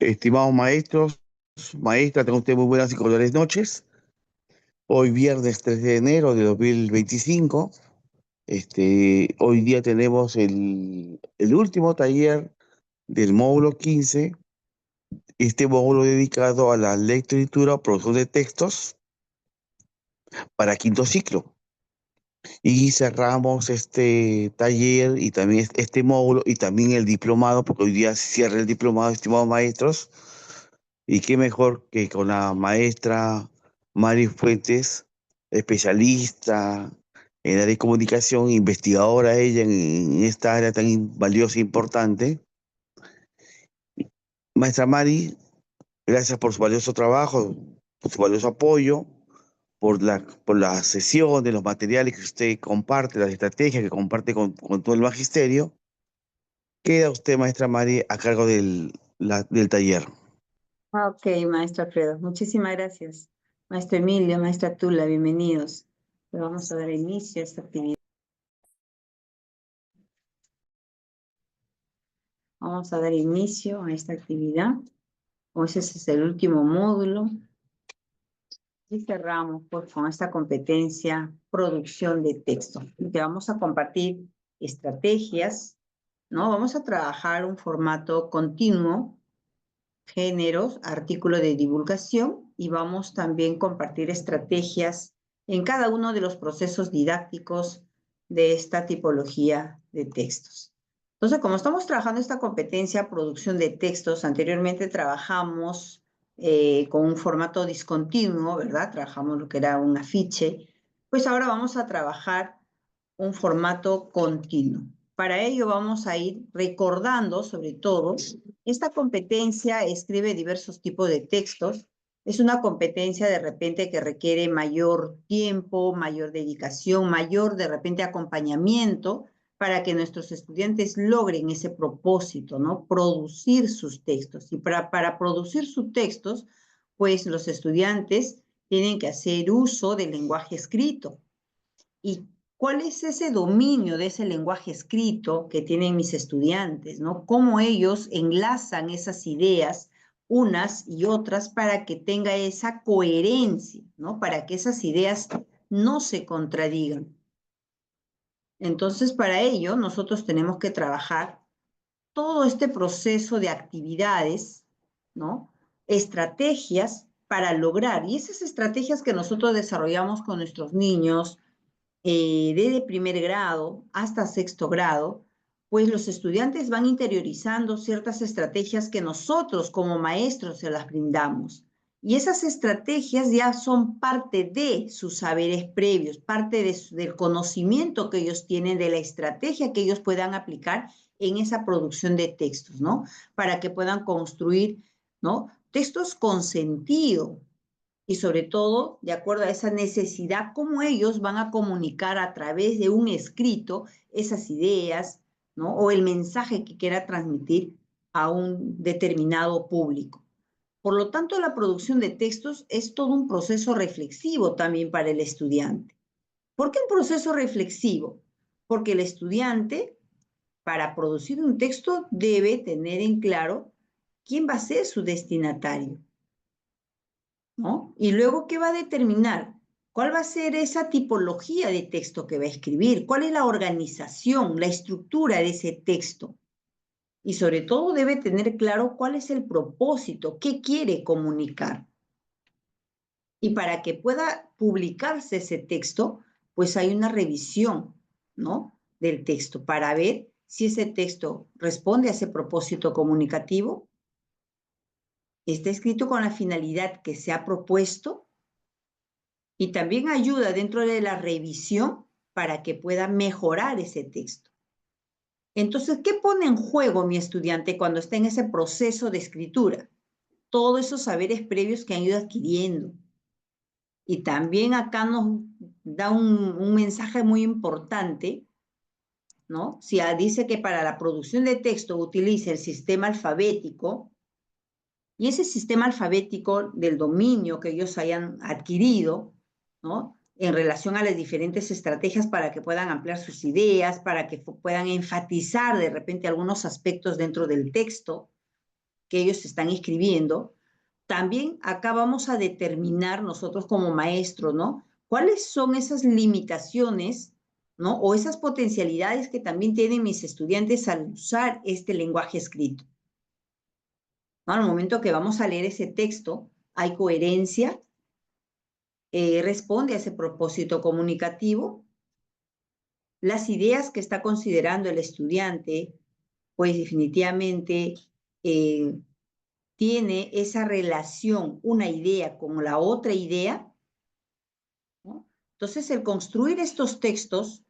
Estimados maestros, maestras, tengan ustedes muy buenas y cordiales noches. Hoy viernes 3 de enero de 2025. Hoy día tenemos el último taller del módulo 15. Este módulo dedicado a la lectoescritura o producción de textos para quinto ciclo. Y cerramos este taller y también este módulo y también el diplomado, porque hoy día se cierra el diplomado, estimados maestros. Y qué mejor que con la maestra Mari Fuentes, especialista en área de comunicación, investigadora ella en esta área tan valiosa e importante. Maestra Mari, gracias por su valioso trabajo, por su valioso apoyo, por las sesiones, los materiales que usted comparte, las estrategias que comparte con todo el magisterio. Queda usted, maestra Mari, a cargo del taller. Ok, maestro Alfredo, muchísimas gracias. Maestro Emilio, maestra Tula, bienvenidos. Le vamos a dar inicio a esta actividad. Vamos a dar inicio a esta actividad. Hoy ese es el último módulo. Y cerramos pues, con esta competencia, producción de texto. Que vamos a compartir estrategias, ¿no? Vamos a trabajar un formato continuo, géneros, artículo de divulgación, y vamos también a compartir estrategias en cada uno de los procesos didácticos de esta tipología de textos. Entonces, como estamos trabajando esta competencia, producción de textos, anteriormente trabajamos con un formato discontinuo, ¿verdad? Trabajamos lo que era un afiche, pues ahora vamos a trabajar un formato continuo. Para ello vamos a ir recordando, sobre todo, esta competencia escribe diversos tipos de textos. Es una competencia de repente que requiere mayor tiempo, mayor dedicación, mayor de repente acompañamiento para que nuestros estudiantes logren ese propósito, ¿no? Producir sus textos. Y para producir sus textos, pues los estudiantes tienen que hacer uso del lenguaje escrito. ¿Y cuál es ese dominio de ese lenguaje escrito que tienen mis estudiantes, ¿no? Cómo ellos enlazan esas ideas unas y otras para que tenga esa coherencia, ¿no? Para que esas ideas no se contradigan. Entonces, para ello, nosotros tenemos que trabajar todo este proceso de actividades, ¿no? Estrategias para lograr, y esas estrategias que nosotros desarrollamos con nuestros niños, desde primer grado hasta sexto grado, pues los estudiantes van interiorizando ciertas estrategias que nosotros como maestros se las brindamos. Y esas estrategias ya son parte de sus saberes previos, parte del conocimiento que ellos tienen, de la estrategia que ellos puedan aplicar en esa producción de textos, ¿no? Para que puedan construir, ¿no? Textos con sentido, y sobre todo, de acuerdo a esa necesidad, cómo ellos van a comunicar a través de un escrito esas ideas, ¿no? O el mensaje que quiera transmitir a un determinado público. Por lo tanto, la producción de textos es todo un proceso reflexivo también para el estudiante. ¿Por qué un proceso reflexivo? Porque el estudiante, para producir un texto, debe tener en claro quién va a ser su destinatario, ¿no? Y luego, ¿qué va a determinar? ¿Cuál va a ser esa tipología de texto que va a escribir? ¿Cuál es la organización, la estructura de ese texto? Y sobre todo debe tener claro cuál es el propósito, qué quiere comunicar. Y para que pueda publicarse ese texto, pues hay una revisión, ¿no? Del texto para ver si ese texto responde a ese propósito comunicativo, está escrito con la finalidad que se ha propuesto, y también ayuda dentro de la revisión para que pueda mejorar ese texto. Entonces, ¿qué pone en juego mi estudiante cuando está en ese proceso de escritura? Todos esos saberes previos que han ido adquiriendo. Y también acá nos da un mensaje muy importante, ¿no? Si dice que para la producción de texto utilice el sistema alfabético, y ese sistema alfabético del dominio que ellos hayan adquirido, ¿no? En relación a las diferentes estrategias para que puedan ampliar sus ideas, para que puedan enfatizar de repente algunos aspectos dentro del texto, que ellos están escribiendo, también acá vamos a determinar nosotros como maestros, ¿no? ¿Cuáles son esas limitaciones, ¿no? O esas potencialidades que también tienen mis estudiantes al usar este lenguaje escrito, ¿no? Al momento que vamos a leer ese texto, hay coherencia, responde a ese propósito comunicativo, las ideas que está considerando el estudiante, pues definitivamente eh, tiene esa relación, una idea con la otra idea, ¿no? Entonces, el construir estos textos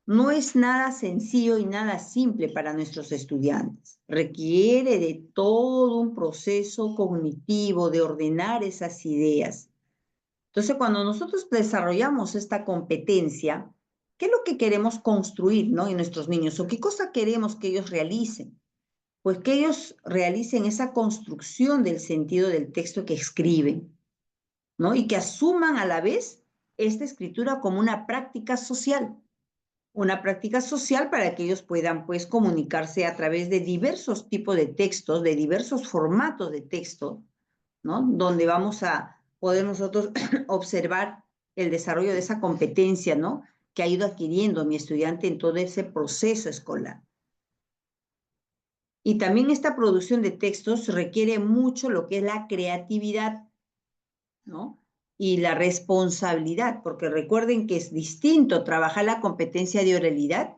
no es nada sencillo y nada simple para nuestros estudiantes. Requiere de todo un proceso cognitivo de ordenar esas ideas. Entonces, cuando nosotros desarrollamos esta competencia, ¿qué es lo que queremos construir, ¿no? En nuestros niños? ¿O qué cosa queremos que ellos realicen? Pues que ellos realicen esa construcción del sentido del texto que escriben, ¿no? Y que asuman a la vez esta escritura como una práctica social para que ellos puedan, pues, comunicarse a través de diversos tipos de textos, de diversos formatos de texto, ¿no? Donde vamos a poder nosotros observar el desarrollo de esa competencia, ¿no? Que ha ido adquiriendo mi estudiante en todo ese proceso escolar. Y también esta producción de textos requiere mucho lo que es la creatividad, ¿no? Y la responsabilidad, porque recuerden que es distinto trabajar la competencia de oralidad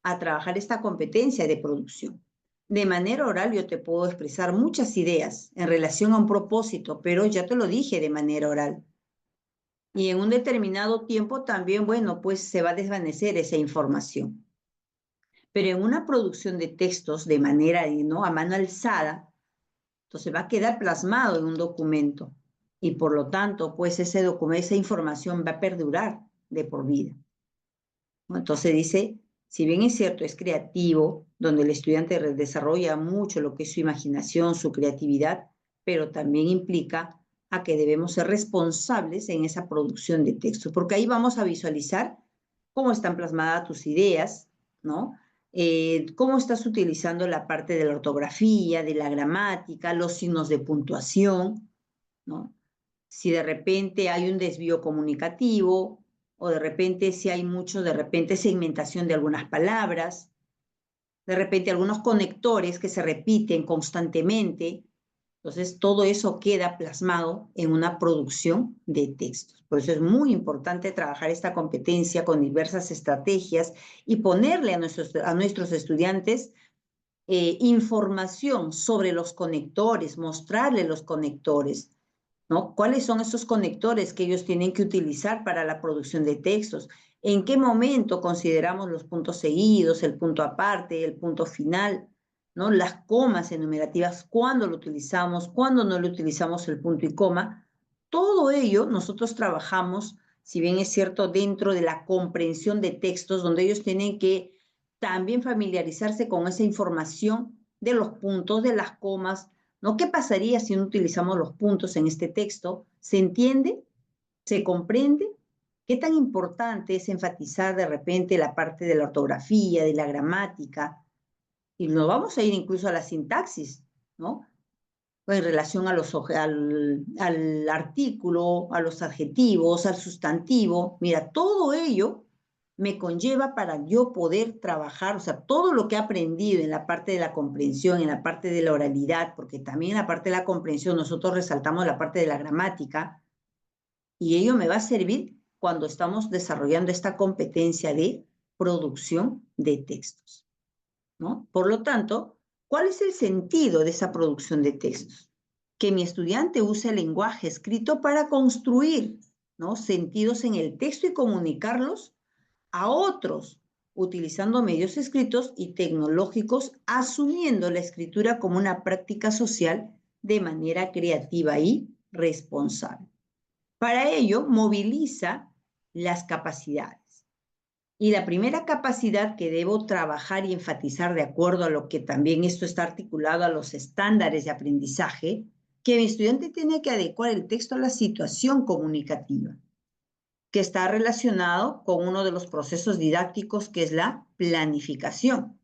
a trabajar esta competencia de producción. De manera oral yo te puedo expresar muchas ideas en relación a un propósito, pero ya te lo dije de manera oral. Y en un determinado tiempo también, bueno, pues se va a desvanecer esa información. Pero en una producción de textos de manera, ¿no?, a mano alzada, entonces va a quedar plasmado en un documento y por lo tanto, pues ese documento, esa información va a perdurar de por vida, ¿no? Entonces dice, si bien es cierto, es creativo, donde el estudiante desarrolla mucho lo que es su imaginación, su creatividad, pero también implica a que debemos ser responsables en esa producción de texto, porque ahí vamos a visualizar cómo están plasmadas tus ideas, ¿no? Cómo estás utilizando la parte de la ortografía, de la gramática, los signos de puntuación, ¿no? Si de repente hay un desvío comunicativo o de repente si hay mucho, de repente segmentación de algunas palabras, de repente algunos conectores que se repiten constantemente. Entonces, todo eso queda plasmado en una producción de textos. Por eso es muy importante trabajar esta competencia con diversas estrategias y ponerle a nuestros estudiantes información sobre los conectores, mostrarle los conectores, ¿no? ¿Cuáles son esos conectores que ellos tienen que utilizar para la producción de textos? ¿En qué momento consideramos los puntos seguidos, el punto aparte, el punto final, ¿no? Las comas enumerativas, ¿cuándo lo utilizamos? ¿Cuándo no lo utilizamos el punto y coma? Todo ello nosotros trabajamos, si bien es cierto, dentro de la comprensión de textos, donde ellos tienen que también familiarizarse con esa información de los puntos, de las comas, ¿no? ¿Qué pasaría si no utilizamos los puntos en este texto? ¿Se entiende? ¿Se comprende? ¿Qué tan importante es enfatizar de repente la parte de la ortografía, de la gramática? Y nos vamos a ir incluso a la sintaxis, ¿no? En relación a al artículo, a los adjetivos, al sustantivo. Mira, todo ello me conlleva para yo poder trabajar, o sea, todo lo que he aprendido en la parte de la comprensión, en la parte de la oralidad, porque también en la parte de la comprensión nosotros resaltamos la parte de la gramática, y ello me va a servir cuando estamos desarrollando esta competencia de producción de textos, ¿no? Por lo tanto, ¿cuál es el sentido de esa producción de textos? Que mi estudiante use el lenguaje escrito para construir, ¿no?, sentidos en el texto y comunicarlos a otros, utilizando medios escritos y tecnológicos, asumiendo la escritura como una práctica social de manera creativa y responsable. Para ello, moviliza las capacidades. Y la primera capacidad que debo trabajar y enfatizar, de acuerdo a lo que también esto está articulado a los estándares de aprendizaje, que mi estudiante tiene que adecuar el texto a la situación comunicativa, que está relacionado con uno de los procesos didácticos, que es la planificación.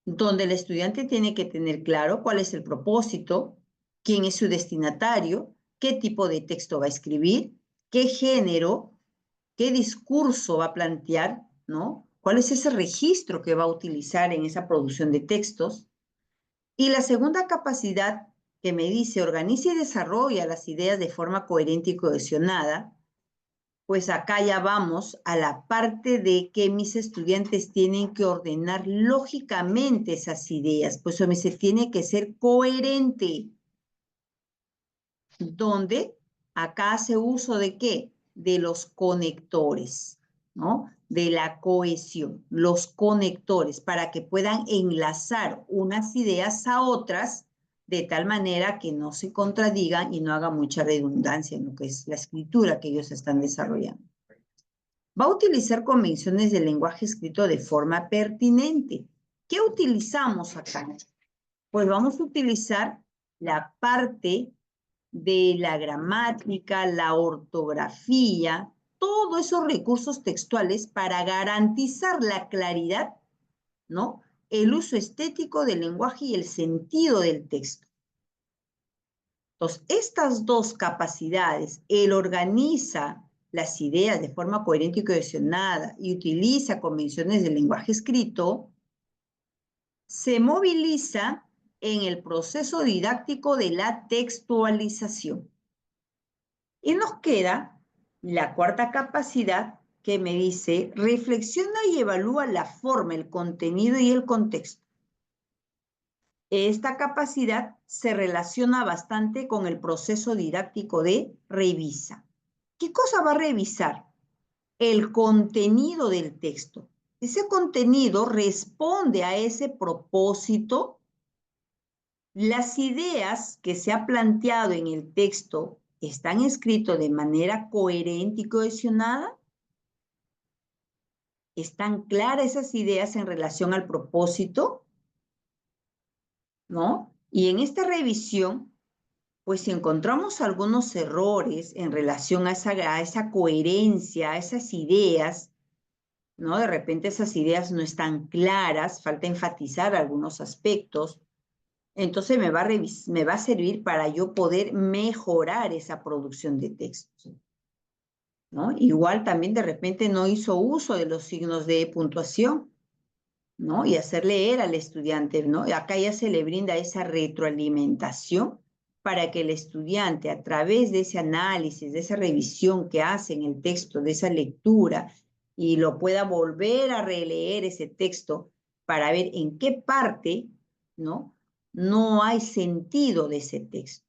donde el estudiante tiene que tener claro cuál es el propósito, quién es su destinatario, qué tipo de texto va a escribir, qué género, qué discurso va a plantear, ¿no? ¿Cuál es ese registro que va a utilizar en esa producción de textos? Y la segunda capacidad que me dice organiza y desarrolla las ideas de forma coherente y cohesionada, pues acá ya vamos a la parte de que mis estudiantes tienen que ordenar lógicamente esas ideas, pues eso me dice, tiene que ser coherente. Donde acá hace uso de ¿qué? De los conectores, ¿no? De la cohesión, los conectores, para que puedan enlazar unas ideas a otras de tal manera que no se contradigan y no haga mucha redundancia en lo que es la escritura que ellos están desarrollando. Va a utilizar convenciones del lenguaje escrito de forma pertinente. ¿Qué utilizamos acá? Pues vamos a utilizar la parte de la gramática, la ortografía, todos esos recursos textuales para garantizar la claridad, ¿no? El uso estético del lenguaje y el sentido del texto. Entonces, estas dos capacidades, él organiza las ideas de forma coherente y cohesionada y utiliza convenciones del lenguaje escrito, se moviliza en el proceso didáctico de la textualización. Y nos queda la cuarta capacidad que me dice, reflexiona y evalúa la forma, el contenido y el contexto. Esta capacidad se relaciona bastante con el proceso didáctico de revisa. ¿Qué cosa va a revisar? El contenido del texto. Ese contenido responde a ese propósito. Las ideas que se ha planteado en el texto están escritas de manera coherente y cohesionada. ¿Están claras esas ideas en relación al propósito? ¿No? Y en esta revisión, pues si encontramos algunos errores en relación a esa coherencia, a esas ideas, ¿no? De repente esas ideas no están claras, falta enfatizar algunos aspectos, entonces me va a servir para yo poder mejorar esa producción de textos, ¿no? Igual también de repente no hizo uso de los signos de puntuación, ¿no? Y hacer leer al estudiante, ¿no? Acá ya se le brinda esa retroalimentación para que el estudiante, a través de ese análisis, de esa revisión que hace en el texto, de esa lectura, y lo pueda volver a releer ese texto para ver en qué parte, ¿no? No hay sentido de ese texto,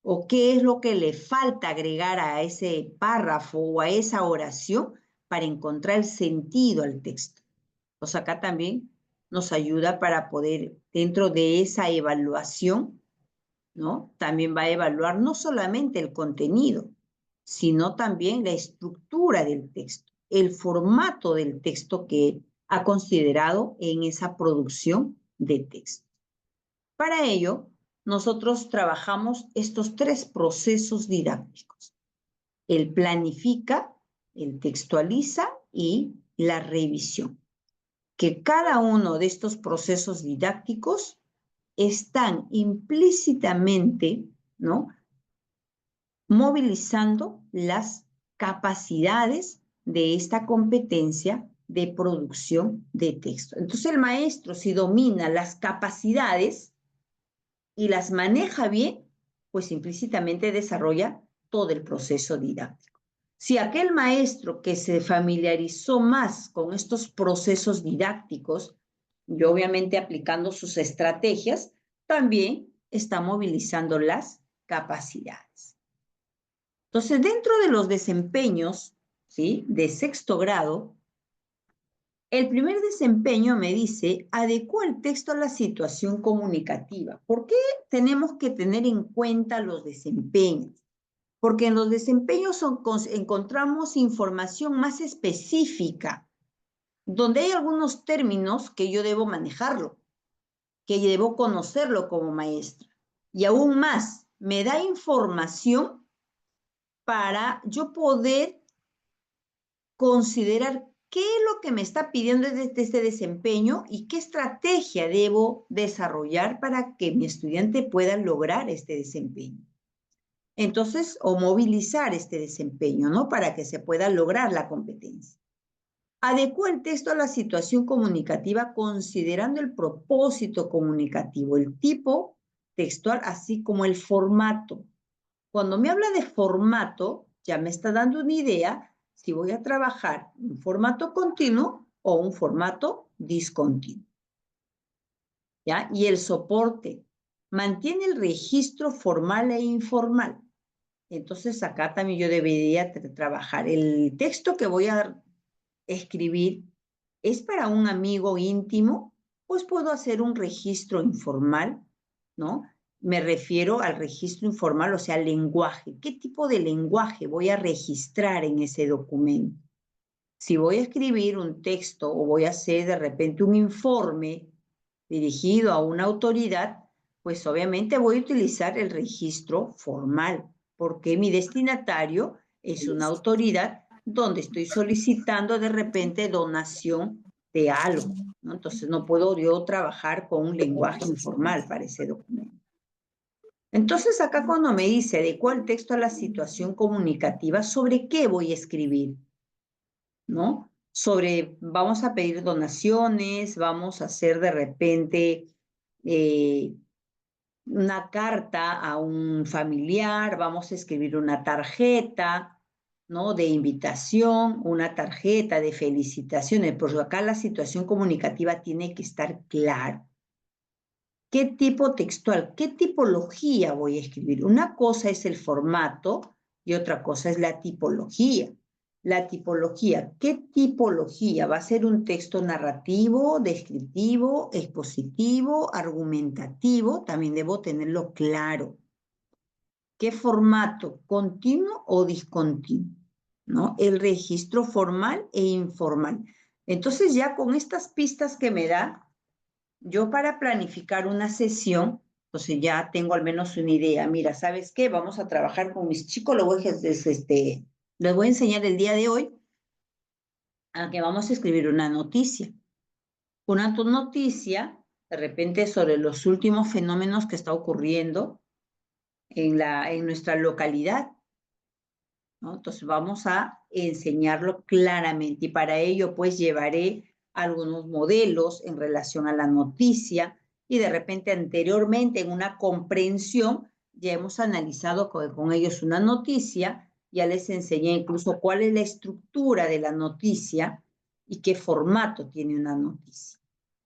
o qué es lo que le falta agregar a ese párrafo o a esa oración para encontrar el sentido al texto. Pues acá también nos ayuda para poder, dentro de esa evaluación, ¿no? También va a evaluar no solamente el contenido, sino también la estructura del texto, el formato del texto que ha considerado en esa producción de texto. Para ello, nosotros trabajamos estos tres procesos didácticos: el planifica, el textualiza y la revisión. Que cada uno de estos procesos didácticos están implícitamente, ¿no?, movilizando las capacidades de esta competencia de producción de texto. Entonces el maestro, si domina las capacidades y las maneja bien, pues implícitamente desarrolla todo el proceso didáctico. Si aquel maestro que se familiarizó más con estos procesos didácticos y obviamente aplicando sus estrategias, también está movilizando las capacidades. Entonces, dentro de los desempeños, ¿sí?, de sexto grado, el primer desempeño me dice, adecua el texto a la situación comunicativa. ¿Por qué tenemos que tener en cuenta los desempeños? Porque en los desempeños encontramos información más específica, donde hay algunos términos que yo debo manejarlo, que debo conocerlo como maestra. Y aún más, me da información para yo poder considerar qué es lo que me está pidiendo este desempeño y qué estrategia debo desarrollar para que mi estudiante pueda lograr este desempeño. Entonces, o movilizar este desempeño, ¿no? Para que se pueda lograr la competencia. Adecúa el texto a la situación comunicativa considerando el propósito comunicativo, el tipo textual, así como el formato. Cuando me habla de formato, ya me está dando una idea si voy a trabajar un formato continuo o un formato discontinuo. ¿Ya? Y el soporte mantiene el registro formal e informal. Entonces acá también yo debería trabajar. El texto que voy a escribir es para un amigo íntimo, pues puedo hacer un registro informal, ¿no? Me refiero al registro informal, o sea, al lenguaje. ¿Qué tipo de lenguaje voy a registrar en ese documento? Si voy a escribir un texto o voy a hacer de repente un informe dirigido a una autoridad, pues obviamente voy a utilizar el registro formal, porque mi destinatario es una autoridad donde estoy solicitando de repente donación de algo, ¿no? Entonces no puedo yo trabajar con un lenguaje informal para ese documento. Entonces acá cuando me dice adecua el texto a la situación comunicativa, ¿sobre qué voy a escribir? ¿No? Vamos a pedir donaciones, vamos a hacer de repente una carta a un familiar, vamos a escribir una tarjeta, ¿no? De invitación, una tarjeta de felicitaciones, porque acá la situación comunicativa tiene que estar clara. ¿Qué tipo textual, qué tipología voy a escribir? Una cosa es el formato y otra cosa es la tipología. La tipología, ¿qué tipología? ¿Va a ser un texto narrativo, descriptivo, expositivo, argumentativo? También debo tenerlo claro. ¿Qué formato? ¿Continuo o discontinuo? ¿No? El registro formal e informal. Entonces ya con estas pistas que me da, yo para planificar una sesión, entonces ya tengo al menos una idea. Mira, ¿sabes qué? Vamos a trabajar con mis chicos, les voy a enseñar el día de hoy a que vamos a escribir una noticia. Una noticia, de repente, sobre los últimos fenómenos que está ocurriendo en nuestra localidad, ¿no? Entonces vamos a enseñarlo claramente y para ello pues llevaré algunos modelos en relación a la noticia y de repente anteriormente en una comprensión ya hemos analizado con ellos una noticia, ya les enseñé incluso cuál es la estructura de la noticia y qué formato tiene una noticia.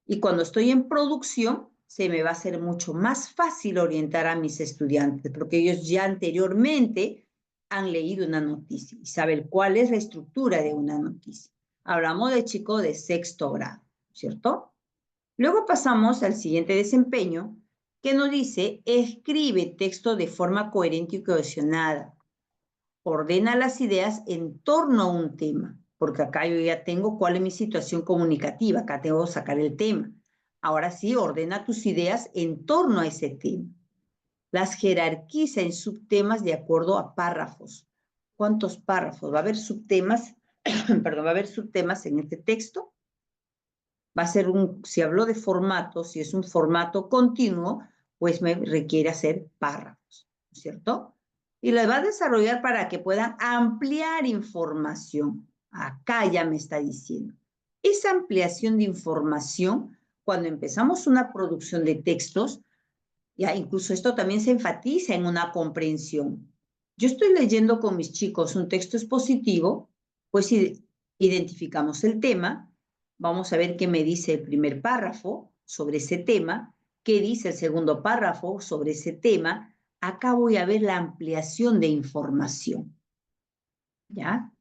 Y cuando estoy en producción, se me va a hacer mucho más fácil orientar a mis estudiantes, porque ellos ya anteriormente han leído una noticia y saben cuál es la estructura de una noticia. Hablamos de chicos de sexto grado, ¿cierto? Luego pasamos al siguiente desempeño, que nos dice, escribe texto de forma coherente y cohesionada. Ordena las ideas en torno a un tema, porque acá yo ya tengo cuál es mi situación comunicativa, acá tengo que sacar el tema. Ahora sí, ordena tus ideas en torno a ese tema. Las jerarquiza en subtemas de acuerdo a párrafos. ¿Cuántos párrafos? ¿Va a haber subtemas? Perdón, ¿va a haber subtemas en este texto? Va a ser si hablo de formato, si es un formato continuo, pues me requiere hacer párrafos, ¿cierto? Y lo va a desarrollar para que puedan ampliar información. Acá ya me está diciendo. Esa ampliación de información, cuando empezamos una producción de textos, ya incluso esto también se enfatiza en una comprensión. Yo estoy leyendo con mis chicos un texto expositivo, pues identificamos el tema, vamos a ver qué me dice el primer párrafo sobre ese tema, qué dice el segundo párrafo sobre ese tema. Acá voy a ver la ampliación de información, ¿ya?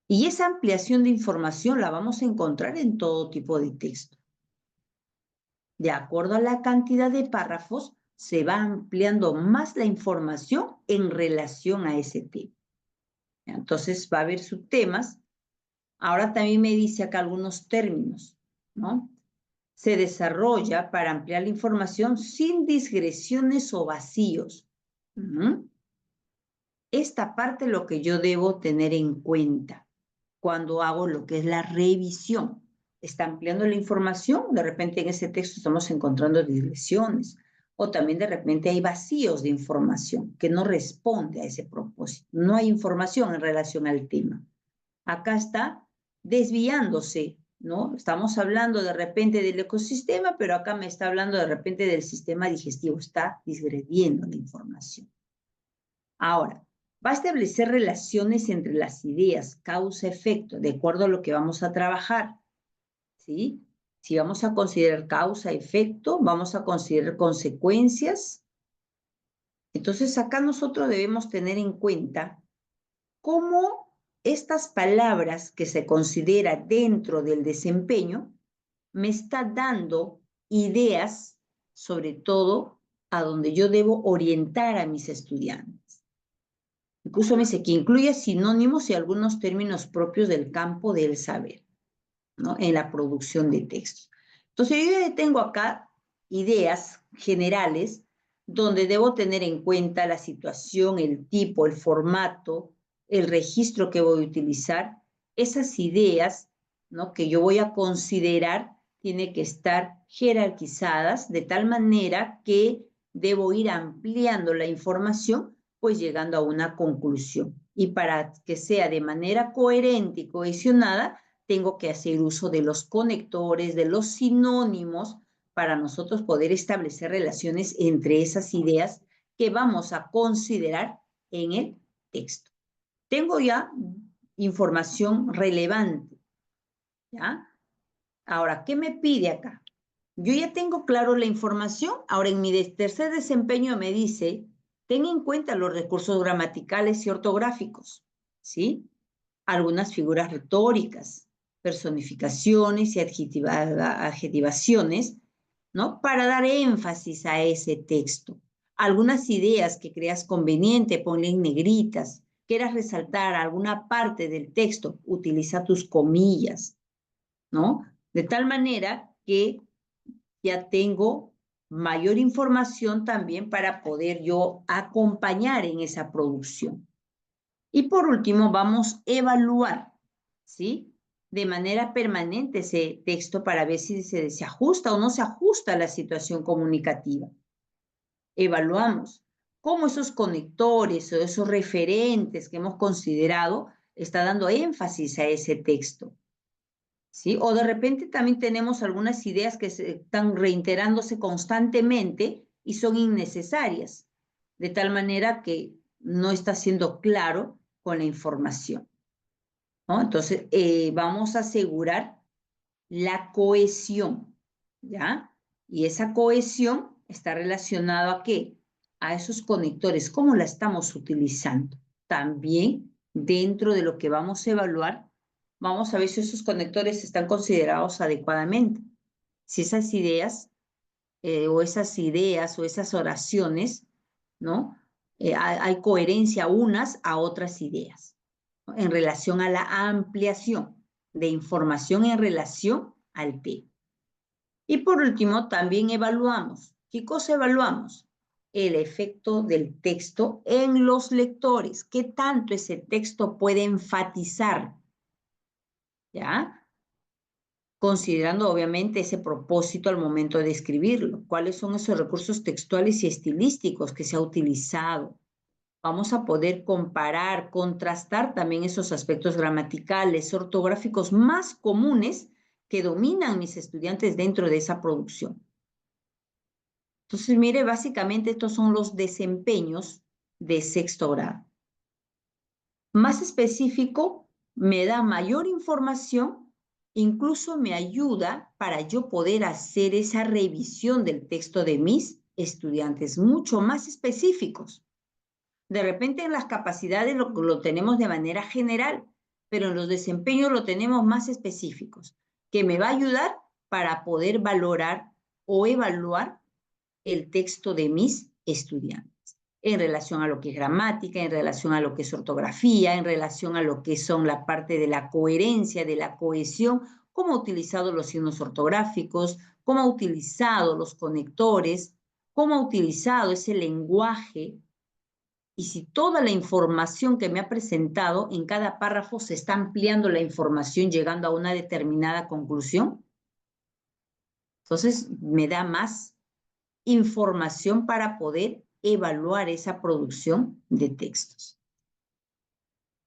Y esa ampliación de información la vamos a encontrar en todo tipo de texto. De acuerdo a la cantidad de párrafos, se va ampliando más la información en relación a ese tema. Entonces va a haber subtemas. Ahora también me dice acá algunos términos, ¿no? Se desarrolla para ampliar la información sin digresiones o vacíos. Esta parte es lo que yo debo tener en cuenta. cuando hago lo que es la revisión. Está ampliando la información, de repente en ese texto estamos encontrando digresiones, o también de repente hay vacíos de información que no responde a ese propósito. No hay información en relación al tema. Acá está desviándose, ¿no? Estamos hablando de repente del ecosistema, pero acá me está hablando de repente del sistema digestivo. Está disgrediendo la información. Ahora, va a establecer relaciones entre las ideas, causa-efecto, de acuerdo a lo que vamos a trabajar, ¿sí? Si vamos a considerar causa-efecto, vamos a considerar consecuencias. Entonces, acá nosotros debemos tener en cuenta cómo estas palabras que se considera dentro del desempeño me está dando ideas, sobre todo, a donde yo debo orientar a mis estudiantes. Incluso me dice que incluye sinónimos y algunos términos propios del campo del saber, ¿no? En la producción de textos. Entonces, yo ya tengo acá ideas generales donde debo tener en cuenta la situación, el tipo, el formato, el registro que voy a utilizar. Esas ideas, ¿no?, que yo voy a considerar tienen que estar jerarquizadas de tal manera que debo ir ampliando la información, pues llegando a una conclusión. Y para que sea de manera coherente y cohesionada, tengo que hacer uso de los conectores, de los sinónimos, para nosotros poder establecer relaciones entre esas ideas que vamos a considerar en el texto. Tengo ya información relevante, ¿ya? Ahora, ¿qué me pide acá? Yo ya tengo claro la información. Ahora, en mi tercer desempeño me dice, ten en cuenta los recursos gramaticales y ortográficos, ¿sí? Algunas figuras retóricas, personificaciones y adjetivaciones, ¿no? Para dar énfasis a ese texto. Algunas ideas que creas conveniente, ponle en negritas. Quieras resaltar alguna parte del texto, utiliza tus comillas, ¿no? De tal manera que ya tengo mayor información también para poder yo acompañar en esa producción. Y por último, vamos a evaluar, ¿sí?, de manera permanente ese texto para ver si se ajusta o no se ajusta a la situación comunicativa. Evaluamos cómo esos conectores o esos referentes que hemos considerado está dando énfasis a ese texto, ¿sí? O de repente también tenemos algunas ideas que están reiterándose constantemente y son innecesarias, de tal manera que no está siendo claro con la información, ¿no? Entonces, vamos a asegurar la cohesión, ¿ya? Y esa cohesión está relacionada ¿a qué? A esos conectores, ¿cómo la estamos utilizando? También dentro de lo que vamos a evaluar, vamos a ver si esos conectores están considerados adecuadamente. Si esas ideas o esas oraciones, ¿no? Hay coherencia unas a otras ideas, ¿no?, en relación a la ampliación de información en relación al tema. Y por último, también evaluamos. ¿Qué cosa evaluamos? El efecto del texto en los lectores. ¿Qué tanto ese texto puede enfatizar? ¿Ya? Considerando obviamente ese propósito al momento de escribirlo. ¿Cuáles son esos recursos textuales y estilísticos que se ha utilizado? Vamos a poder comparar, contrastar también esos aspectos gramaticales, ortográficos más comunes que dominan mis estudiantes dentro de esa producción. Entonces, mire, básicamente estos son los desempeños de sexto grado. Más específico, me da mayor información, incluso me ayuda para yo poder hacer esa revisión del texto de mis estudiantes, mucho más específicos. De repente en las capacidades lo tenemos de manera general, pero en los desempeños lo tenemos más específicos, que me va a ayudar para poder valorar o evaluar el texto de mis estudiantes en relación a lo que es gramática, en relación a lo que es ortografía, en relación a lo que son la parte de la coherencia, de la cohesión, cómo ha utilizado los signos ortográficos, cómo ha utilizado los conectores, cómo ha utilizado ese lenguaje Y si toda la información que me ha presentado en cada párrafo se está ampliando la información llegando a una determinada conclusión, entonces me da más información para poder evaluar esa producción de textos.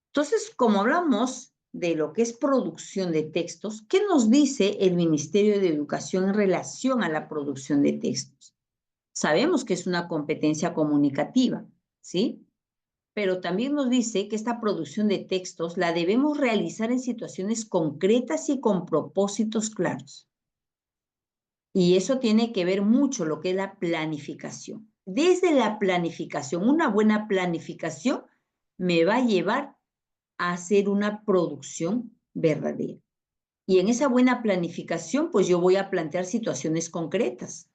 Entonces, como hablamos de lo que es producción de textos, ¿qué nos dice el Ministerio de Educación en relación a la producción de textos? Sabemos que es una competencia comunicativa, ¿sí? Pero también nos dice que esta producción de textos la debemos realizar en situaciones concretas y con propósitos claros. Y eso tiene que ver mucho lo que es la planificación. Desde la planificación, una buena planificación me va a llevar a hacer una producción verdadera. Y en esa buena planificación, pues yo voy a plantear situaciones concretas,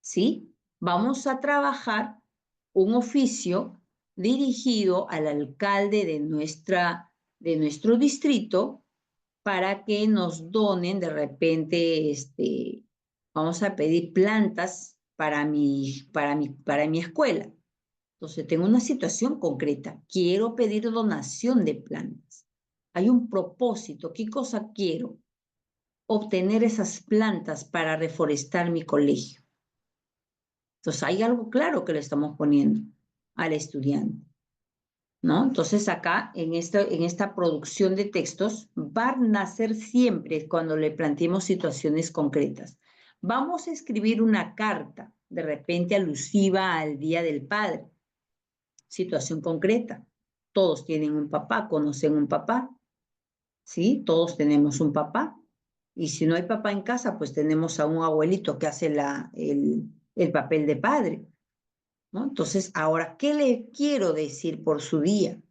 ¿sí? Vamos a trabajar un oficio dirigido al alcalde de nuestro distrito para que nos donen de repente, vamos a pedir plantas para mi escuela. Entonces, tengo una situación concreta. Quiero pedir donación de plantas. Hay un propósito. ¿Qué cosa quiero? Obtener esas plantas para reforestar mi colegio. Entonces, hay algo claro que le estamos poniendo al estudiante, ¿no? Entonces, acá, en esta producción de textos, va a nacer siempre cuando le planteemos situaciones concretas. Vamos a escribir una carta, de repente alusiva al Día del Padre. Situación concreta. Todos tienen un papá, conocen un papá, ¿sí? Todos tenemos un papá. Y si no hay papá en casa, pues tenemos a un abuelito que hace el papel de padre, ¿no? Entonces, ahora, ¿qué le quiero decir por su día?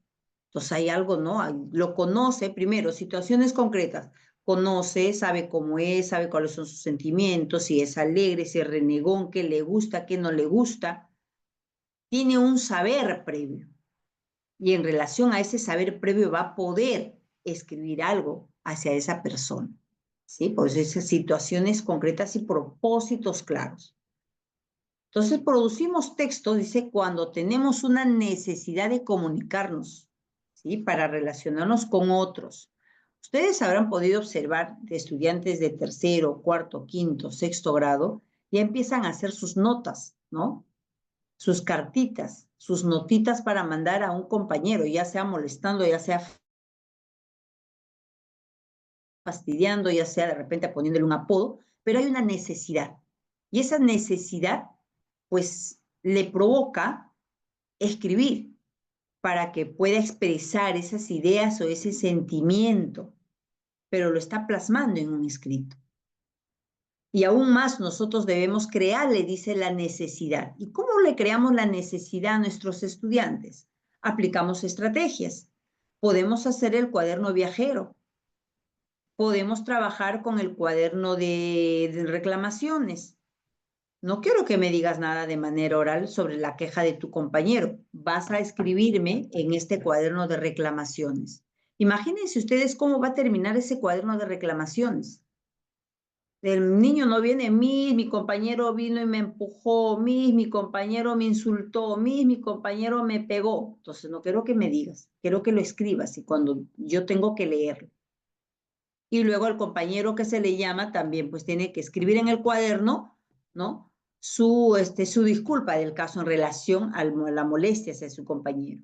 Entonces, hay algo, ¿no? Lo conoce primero, situaciones concretas. Conoce, sabe cómo es, sabe cuáles son sus sentimientos, si es alegre, si es renegón, qué le gusta, qué no le gusta. Tiene un saber previo. Y en relación a ese saber previo va a poder escribir algo hacia esa persona, ¿sí? Pues esas situaciones concretas y propósitos claros. Entonces, producimos textos, dice, cuando tenemos una necesidad de comunicarnos, ¿sí? Para relacionarnos con otros. Ustedes habrán podido observar de estudiantes de tercero, cuarto, quinto, sexto grado, ya empiezan a hacer sus notas, ¿no? Sus cartitas, sus notitas para mandar a un compañero, ya sea molestando, ya sea fastidiando, ya sea de repente poniéndole un apodo, pero hay una necesidad. Y esa necesidad, pues, le provoca escribir para que pueda expresar esas ideas o ese sentimiento, pero lo está plasmando en un escrito. Y aún más nosotros debemos crearle, dice, la necesidad. ¿Y cómo le creamos la necesidad a nuestros estudiantes? Aplicamos estrategias. Podemos hacer el cuaderno viajero. Podemos trabajar con el cuaderno de reclamaciones. No quiero que me digas nada de manera oral sobre la queja de tu compañero. Vas a escribirme en este cuaderno de reclamaciones. Imagínense ustedes cómo va a terminar ese cuaderno de reclamaciones. El niño no viene, mi compañero vino y me empujó, mi compañero me insultó, mi compañero me pegó. Entonces no quiero que me digas, quiero que lo escribas y cuando yo tengo que leerlo. Y luego el compañero que se le llama también pues tiene que escribir en el cuaderno, ¿no? Su disculpa del caso en relación a la molestia hacia su compañero.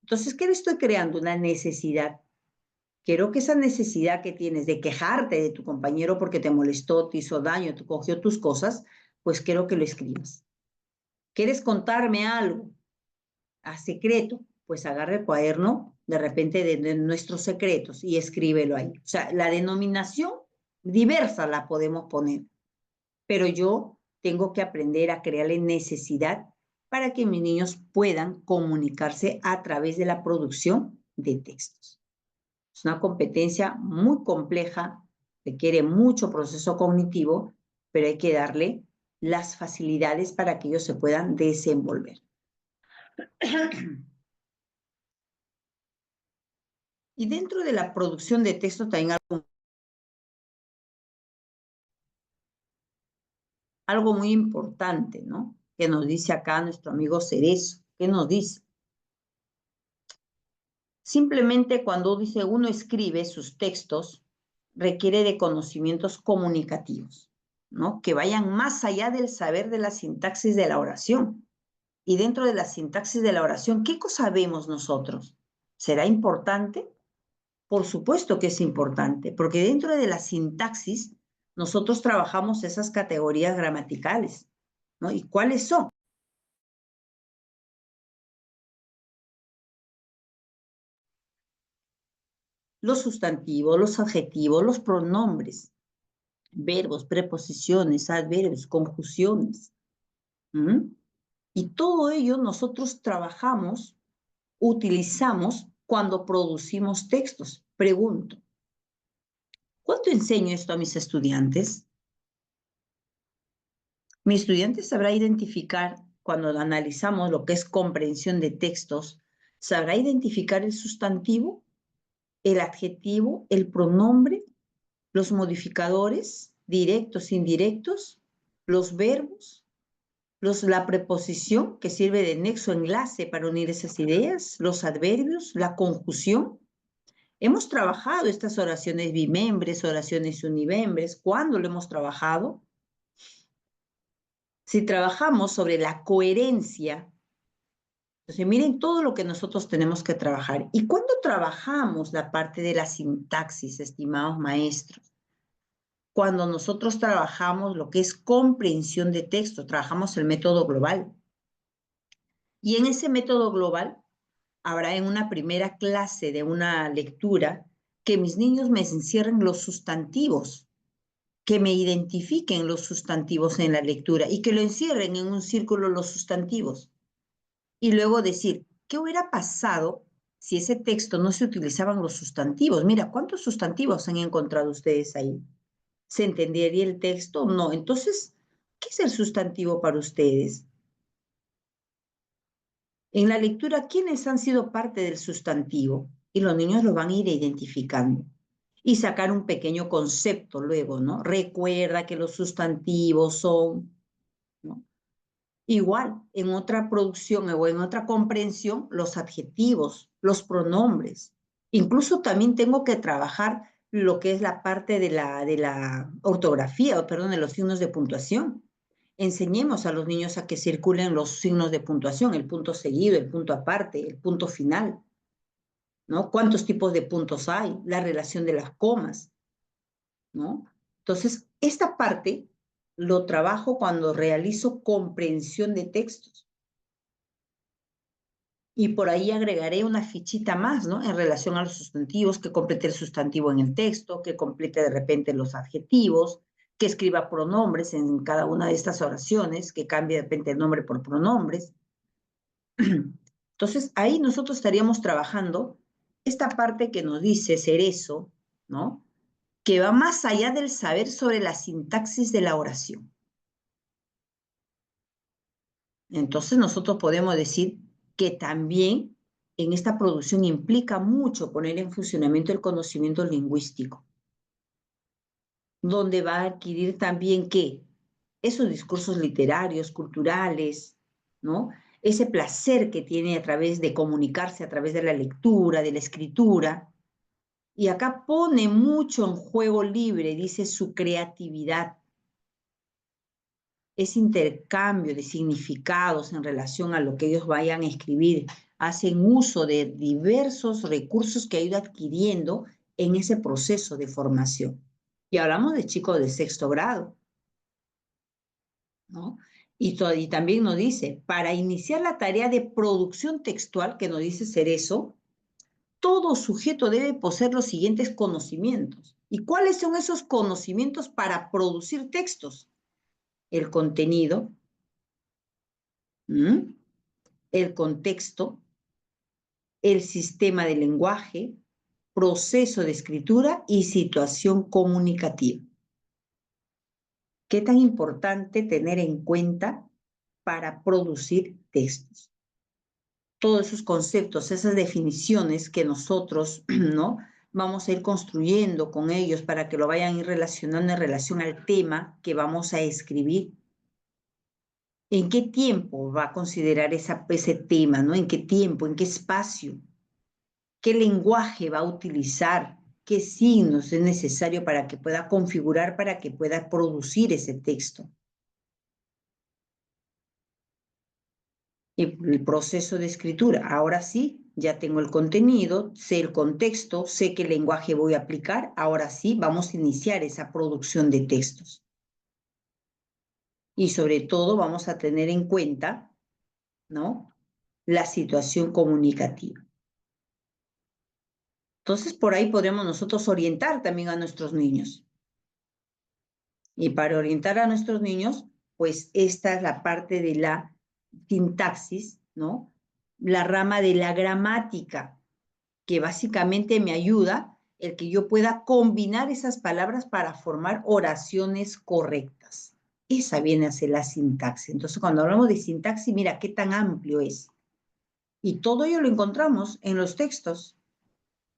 Entonces, ¿qué le estoy creando? Una necesidad. Quiero que esa necesidad que tienes de quejarte de tu compañero porque te molestó, te hizo daño, te cogió tus cosas, pues quiero que lo escribas. ¿Quieres contarme algo a secreto? Pues agarra el cuaderno de repente de nuestros secretos y escríbelo ahí. O sea, la denominación diversa la podemos poner, pero yo tengo que aprender a crearle necesidad para que mis niños puedan comunicarse a través de la producción de textos. Es una competencia muy compleja, requiere mucho proceso cognitivo, pero hay que darle las facilidades para que ellos se puedan desenvolver. Y dentro de la producción de texto también algo muy importante, ¿no? Que nos dice acá nuestro amigo Cerezo. ¿Qué nos dice? Simplemente cuando dice uno escribe sus textos, requiere de conocimientos comunicativos, ¿no? Que vayan más allá del saber de la sintaxis de la oración. Y dentro de la sintaxis de la oración, ¿qué cosa vemos nosotros? ¿Será importante? Por supuesto que es importante, porque dentro de la sintaxis nosotros trabajamos esas categorías gramaticales, ¿no? ¿Y cuáles son? Los sustantivos, los adjetivos, los pronombres, verbos, preposiciones, adverbios, conjunciones. ¿Mm? Y todo ello nosotros trabajamos, utilizamos cuando producimos textos. Pregunto, ¿cuándo enseño esto a mis estudiantes? Mi estudiante sabrá identificar, cuando analizamos lo que es comprensión de textos, sabrá identificar el sustantivo, el adjetivo, el pronombre, los modificadores, directos, indirectos, los verbos, la preposición que sirve de nexo enlace para unir esas ideas, los adverbios, la conjunción. Hemos trabajado estas oraciones bimembres, oraciones unimembres. ¿Cuándo lo hemos trabajado? Si trabajamos sobre la coherencia, entonces miren todo lo que nosotros tenemos que trabajar. ¿Y cuándo trabajamos la parte de la sintaxis, estimados maestros? Cuando nosotros trabajamos lo que es comprensión de texto, trabajamos el método global. Y en ese método global habrá en una primera clase de una lectura que mis niños me encierren los sustantivos, que me identifiquen los sustantivos en la lectura y que lo encierren en un círculo los sustantivos. Y luego decir, ¿qué hubiera pasado si ese texto no se utilizaban los sustantivos? Mira, ¿cuántos sustantivos han encontrado ustedes ahí? ¿Se entendería el texto? No. Entonces, ¿qué es el sustantivo para ustedes? En la lectura, ¿quiénes han sido parte del sustantivo? Y los niños lo van a ir identificando. Y sacar un pequeño concepto luego, ¿no? Recuerda que los sustantivos son, ¿no? Igual, en otra producción o en otra comprensión, los adjetivos, los pronombres. Incluso también tengo que trabajar lo que es la parte de la ortografía, o perdón, de los signos de puntuación. Enseñemos a los niños a que circulen los signos de puntuación, el punto seguido, el punto aparte, el punto final, ¿no? ¿Cuántos tipos de puntos hay? La relación de las comas, ¿no? Entonces, esta parte lo trabajo cuando realizo comprensión de textos. Y por ahí agregaré una fichita más, ¿no? En relación a los sustantivos, que complete el sustantivo en el texto, que complete de repente los adjetivos, que escriba pronombres en cada una de estas oraciones, que cambie de repente el nombre por pronombres. Entonces, ahí nosotros estaríamos trabajando esta parte que nos dice Cerezo, ¿no? Que va más allá del saber sobre la sintaxis de la oración. Entonces, nosotros podemos decir que también en esta producción implica mucho poner en funcionamiento el conocimiento lingüístico, donde va a adquirir también ¿qué? Esos discursos literarios, culturales, ¿no? Ese placer que tiene a través de comunicarse, a través de la lectura, de la escritura. Y acá pone mucho en juego libre, dice su creatividad, ese intercambio de significados en relación a lo que ellos vayan a escribir. Hacen uso de diversos recursos que ha ido adquiriendo en ese proceso de formación. Y hablamos de chicos de sexto grado, ¿no? Y también nos dice, para iniciar la tarea de producción textual, que nos dice Cerezo, todo sujeto debe poseer los siguientes conocimientos. ¿Y cuáles son esos conocimientos para producir textos? El contenido, ¿m? El contexto, el sistema de lenguaje, proceso de escritura y situación comunicativa. ¿Qué tan importante tener en cuenta para producir textos? Todos esos conceptos, esas definiciones que nosotros, ¿no? Vamos a ir construyendo con ellos para que lo vayan a ir relacionando en relación al tema que vamos a escribir. ¿En qué tiempo va a considerar ese tema, ¿no? ¿En qué tiempo? ¿En qué espacio? qué lenguaje va a utilizar, qué signos es necesario para que pueda configurar, para que pueda producir ese texto. Y el proceso de escritura, ahora sí, ya tengo el contenido, sé el contexto, sé qué lenguaje voy a aplicar, ahora sí, vamos a iniciar esa producción de textos. Y sobre todo vamos a tener en cuenta, ¿no?, la situación comunicativa. Entonces, por ahí podremos nosotros orientar también a nuestros niños. Y para orientar a nuestros niños, pues esta es la parte de la sintaxis, ¿no? La rama de la gramática, que básicamente me ayuda el que yo pueda combinar esas palabras para formar oraciones correctas. Esa viene a ser la sintaxis. Entonces, cuando hablamos de sintaxis, mira qué tan amplio es. Y todo ello lo encontramos en los textos.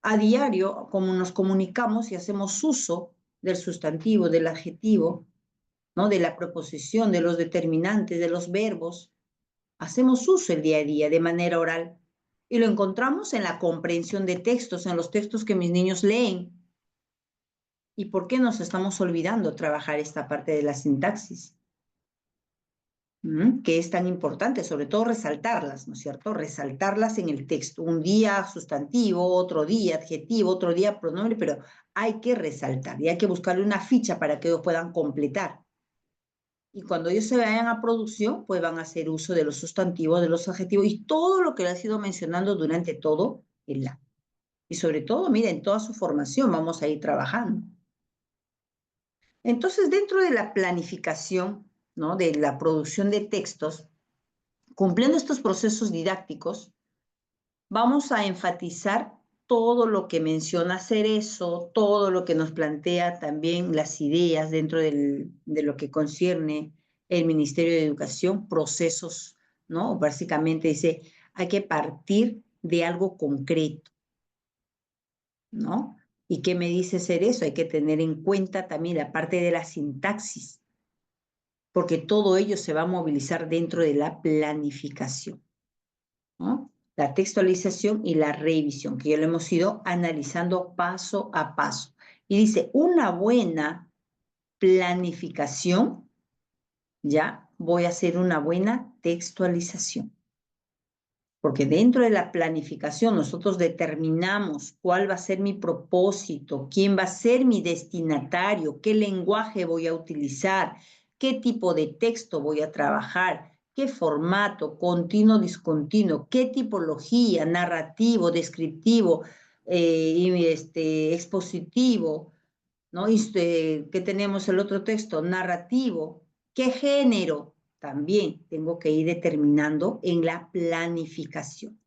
A diario, como nos comunicamos y hacemos uso del sustantivo, del adjetivo, ¿no?, de la proposición, de los determinantes, de los verbos, hacemos uso el día a día de manera oral. Y lo encontramos en la comprensión de textos, en los textos que mis niños leen. ¿Y por qué nos estamos olvidando trabajar esta parte de la sintaxis? Que es tan importante, sobre todo resaltarlas, ¿no es cierto? Resaltarlas en el texto. Un día sustantivo, otro día adjetivo, otro día pronombre, pero hay que resaltar y hay que buscarle una ficha para que ellos puedan completar. Y cuando ellos se vayan a producción, pues van a hacer uso de los sustantivos, de los adjetivos y todo lo que les he ido mencionando durante todo el año. Y sobre todo, miren, toda su formación vamos a ir trabajando. Entonces, dentro de la planificación, ¿no?, de la producción de textos, cumpliendo estos procesos didácticos, vamos a enfatizar todo lo que menciona Cerezo, todo lo que nos plantea también las ideas dentro de lo que concierne el Ministerio de Educación, procesos, ¿no? Básicamente dice, hay que partir de algo concreto, ¿no? ¿Y qué me dice Cerezo? Hay que tener en cuenta también la parte de la sintaxis, porque todo ello se va a movilizar dentro de la planificación, ¿no? La textualización y la revisión, que ya lo hemos ido analizando paso a paso. Y dice, una buena planificación, ya voy a hacer una buena textualización. Porque dentro de la planificación nosotros determinamos cuál va a ser mi propósito, quién va a ser mi destinatario, qué lenguaje voy a utilizar, qué tipo de texto voy a trabajar, qué formato, continuo, discontinuo, qué tipología, narrativo, descriptivo, expositivo, ¿no? ¿Qué tenemos el otro texto? Narrativo, qué género. También tengo que ir determinando en la planificación,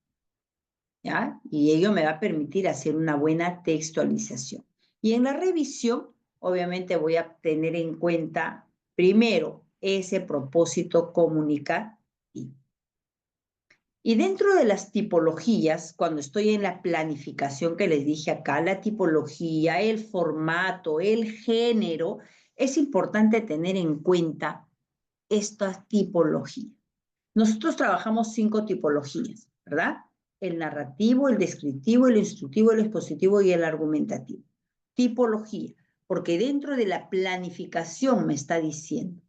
¿ya? Y ello me va a permitir hacer una buena textualización. Y en la revisión, obviamente voy a tener en cuenta primero ese propósito comunicativo. Y dentro de las tipologías, cuando estoy en la planificación que les dije acá, la tipología, el formato, el género, es importante tener en cuenta esta tipología. Nosotros trabajamos 5 tipologías, ¿verdad? El narrativo, el descriptivo, el instructivo, el expositivo y el argumentativo. Tipología, porque dentro de la planificación me está diciendo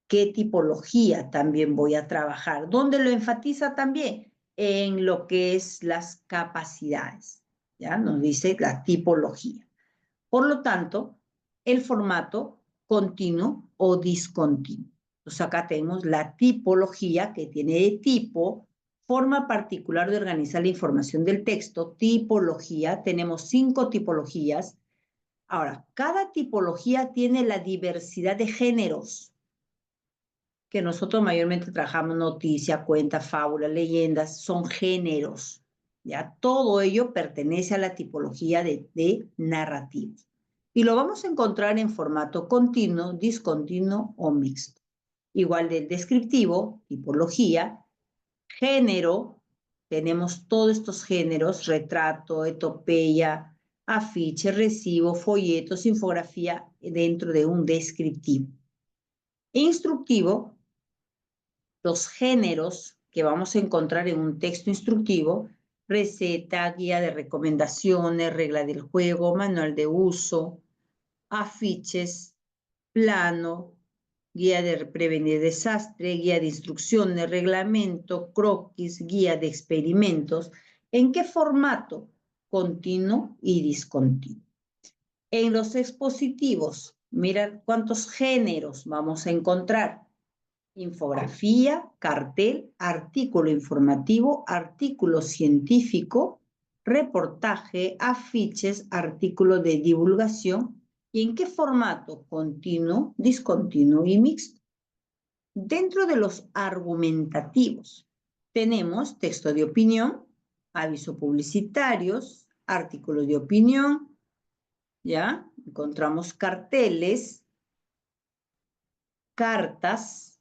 qué tipología también voy a trabajar. ¿Dónde lo enfatiza también? En lo que es las capacidades, ¿ya? Nos dice la tipología. Por lo tanto, el formato continuo o discontinuo. Entonces acá tenemos la tipología que tiene de tipo, forma particular de organizar la información del texto, tipología, tenemos 5 tipologías. Ahora, cada tipología tiene la diversidad de géneros que nosotros mayormente trabajamos, noticia, cuenta, fábula, leyendas, son géneros, ¿ya? Todo ello pertenece a la tipología de narrativos. Y lo vamos a encontrar en formato continuo, discontinuo o mixto. Igual del descriptivo, tipología, género, tenemos todos estos géneros, retrato, etopeya, afiche, recibo, folletos, infografía, dentro de un descriptivo. Instructivo, los géneros que vamos a encontrar en un texto instructivo, receta, guía de recomendaciones, regla del juego, manual de uso, afiches, plano, guía de prevenir desastre, guía de instrucciones, reglamento, croquis, guía de experimentos. ¿En qué formato? Continuo y discontinuo. En los expositivos, mira cuántos géneros vamos a encontrar. Infografía, cartel, artículo informativo, artículo científico, reportaje, afiches, artículo de divulgación. ¿Y en qué formato? Continuo, discontinuo y mixto. Dentro de los argumentativos tenemos texto de opinión, aviso publicitarios, artículos de opinión, ¿ya? Encontramos carteles, cartas,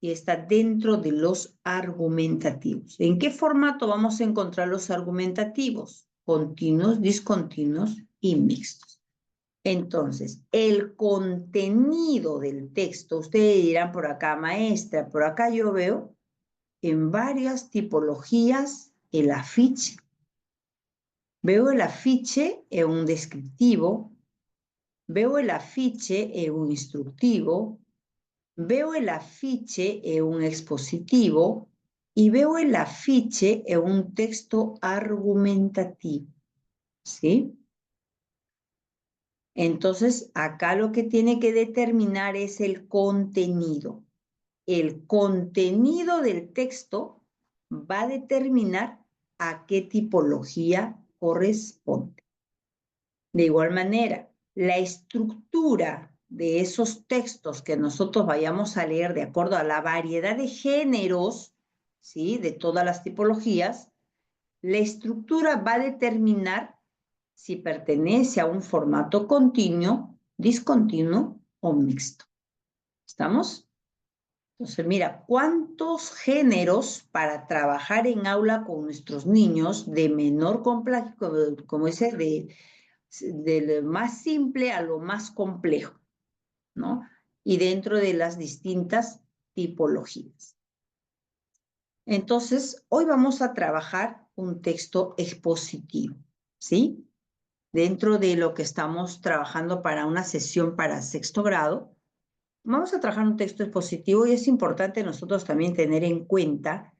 y está dentro de los argumentativos. ¿En qué formato vamos a encontrar los argumentativos? Continuos, discontinuos y mixtos. Entonces, el contenido del texto, ustedes dirán por acá, maestra, por acá yo veo en varias tipologías el afiche. Veo el afiche en un descriptivo, veo el afiche en un instructivo, veo el afiche en un expositivo y veo el afiche en un texto argumentativo, ¿sí? Entonces, acá lo que tiene que determinar es el contenido. El contenido del texto va a determinar a qué tipología corresponde. De igual manera, la estructura de esos textos que nosotros vayamos a leer de acuerdo a la variedad de géneros, ¿sí? De todas las tipologías, la estructura va a determinar si pertenece a un formato continuo, discontinuo o mixto. ¿Estamos? Entonces, mira, ¿cuántos géneros para trabajar en aula con nuestros niños de menor complejidad, como ese de lo más simple a lo más complejo, ¿no? Y dentro de las distintas tipologías. Entonces, hoy vamos a trabajar un texto expositivo, ¿sí? Dentro de lo que estamos trabajando para una sesión para sexto grado, vamos a trabajar un texto expositivo y es importante nosotros también tener en cuenta,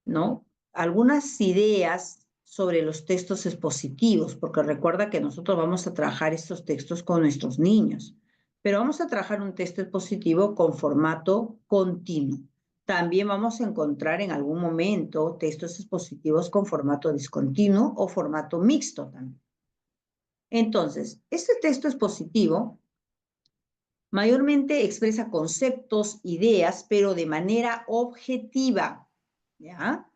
¿no? Algunas ideas sobre los textos expositivos, porque recuerda que nosotros vamos a trabajar estos textos con nuestros niños, pero vamos a trabajar un texto expositivo con formato continuo. También vamos a encontrar en algún momento textos expositivos con formato discontinuo o formato mixto también. Entonces, este texto expositivo mayormente expresa conceptos, ideas, pero de manera objetiva, ¿ya?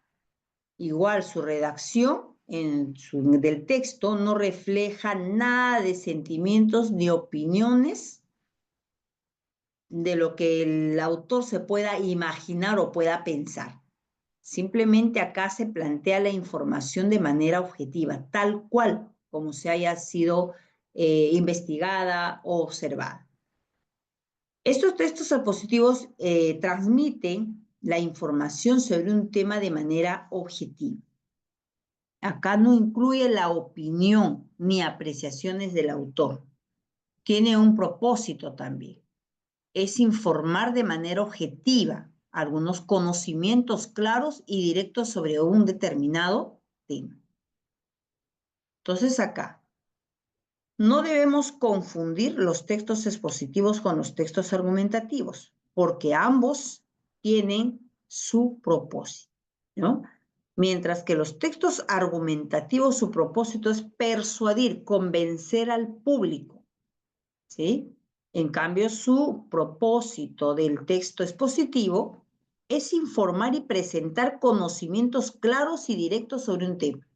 Igual su redacción del texto no refleja nada de sentimientos ni opiniones de lo que el autor se pueda imaginar o pueda pensar. Simplemente acá se plantea la información de manera objetiva, tal cual como se haya sido investigada o observada. Estos textos expositivos transmiten la información sobre un tema de manera objetiva. Acá no incluye la opinión ni apreciaciones del autor. Tiene un propósito también. Es informar de manera objetiva algunos conocimientos claros y directos sobre un determinado tema. Entonces acá, no debemos confundir los textos expositivos con los textos argumentativos, porque ambos tienen su propósito, ¿no? Mientras que los textos argumentativos, su propósito es persuadir, convencer al público, ¿sí? En cambio, su propósito del texto expositivo es informar y presentar conocimientos claros y directos sobre un tema.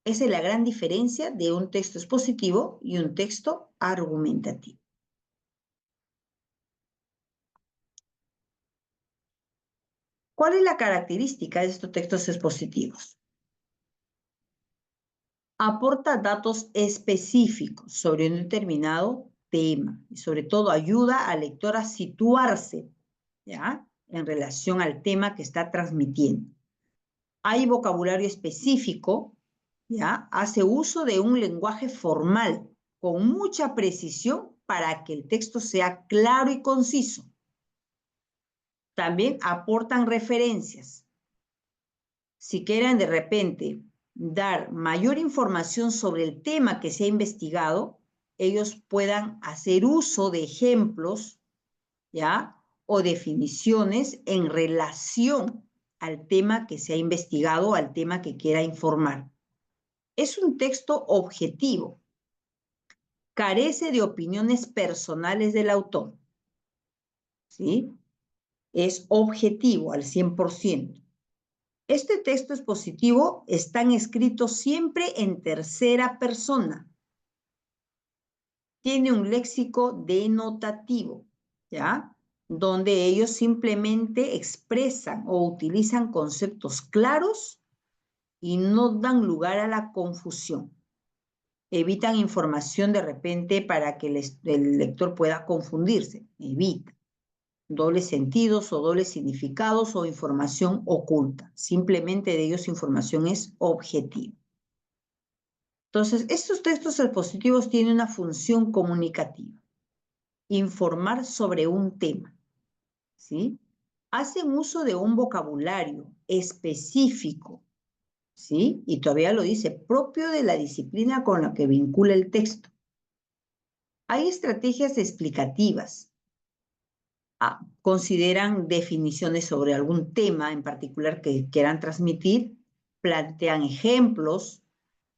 Esa es la gran diferencia de un texto expositivo y un texto argumentativo. ¿Cuál es la característica de estos textos expositivos? Aporta datos específicos sobre un determinado tema y sobre todo ayuda al lector a situarse, ¿ya?, en relación al tema que está transmitiendo. Hay vocabulario específico, ¿ya? Hace uso de un lenguaje formal con mucha precisión para que el texto sea claro y conciso. También aportan referencias. Si quieren de repente dar mayor información sobre el tema que se ha investigado, ellos puedan hacer uso de ejemplos, ¿ya? O definiciones en relación al tema que se ha investigado, al tema que quiera informar. Es un texto objetivo. Carece de opiniones personales del autor, ¿sí? Es objetivo al 100%. Este texto expositivo están escritos siempre en tercera persona. Tiene un léxico denotativo, ¿ya? Donde ellos simplemente expresan o utilizan conceptos claros y no dan lugar a la confusión. Evitan información de repente para que el lector pueda confundirse. Evita dobles sentidos o dobles significados o información oculta. Simplemente de ellos información es objetiva. Entonces, estos textos expositivos tienen una función comunicativa. Informar sobre un tema, ¿sí? Hacen uso de un vocabulario específico, ¿sí? Y todavía lo dice, propio de la disciplina con la que vincula el texto. Hay estrategias explicativas. Consideran definiciones sobre algún tema en particular que quieran transmitir, plantean ejemplos,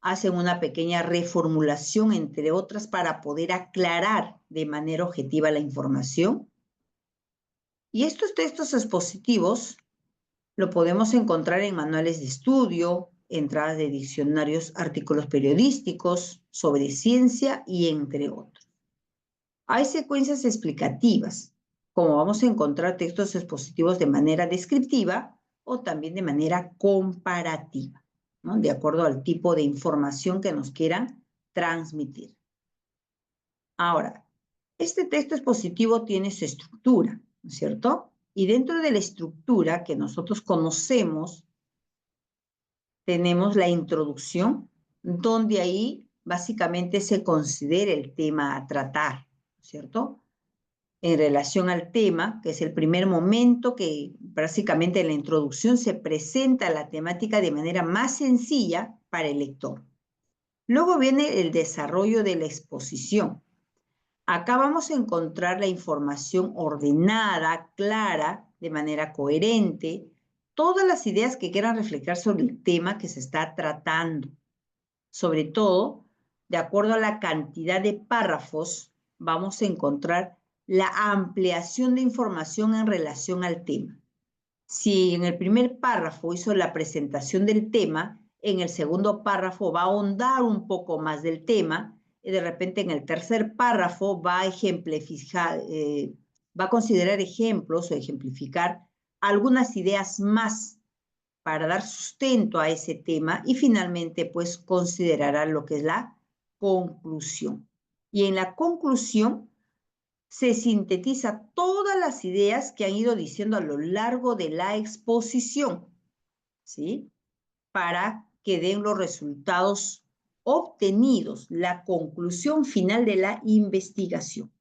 hacen una pequeña reformulación, entre otras, para poder aclarar de manera objetiva la información. Y estos textos expositivos lo podemos encontrar en manuales de estudio, entradas de diccionarios, artículos periodísticos sobre ciencia y entre otros. Hay secuencias explicativas, como vamos a encontrar textos expositivos de manera descriptiva o también de manera comparativa, ¿no? De acuerdo al tipo de información que nos quieran transmitir. Ahora, este texto expositivo tiene su estructura, ¿no es cierto? Y dentro de la estructura que nosotros conocemos, tenemos la introducción, donde ahí básicamente se considera el tema a tratar, ¿no es cierto? En relación al tema, que es el primer momento que prácticamente en la introducción se presenta la temática de manera más sencilla para el lector. Luego viene el desarrollo de la exposición. Acá vamos a encontrar la información ordenada, clara, de manera coherente, todas las ideas que quieran reflejar sobre el tema que se está tratando. Sobre todo, de acuerdo a la cantidad de párrafos, vamos a encontrar la ampliación de información en relación al tema. Si en el primer párrafo hizo la presentación del tema, en el segundo párrafo va a ahondar un poco más del tema, y de repente en el tercer párrafo va a ejemplificar, va a considerar ejemplos o ejemplificar algunas ideas más para dar sustento a ese tema y finalmente pues considerará lo que es la conclusión. Y en la conclusión se sintetiza todas las ideas que han ido diciendo a lo largo de la exposición, ¿sí? Para que den los resultados obtenidos, la conclusión final de la investigación.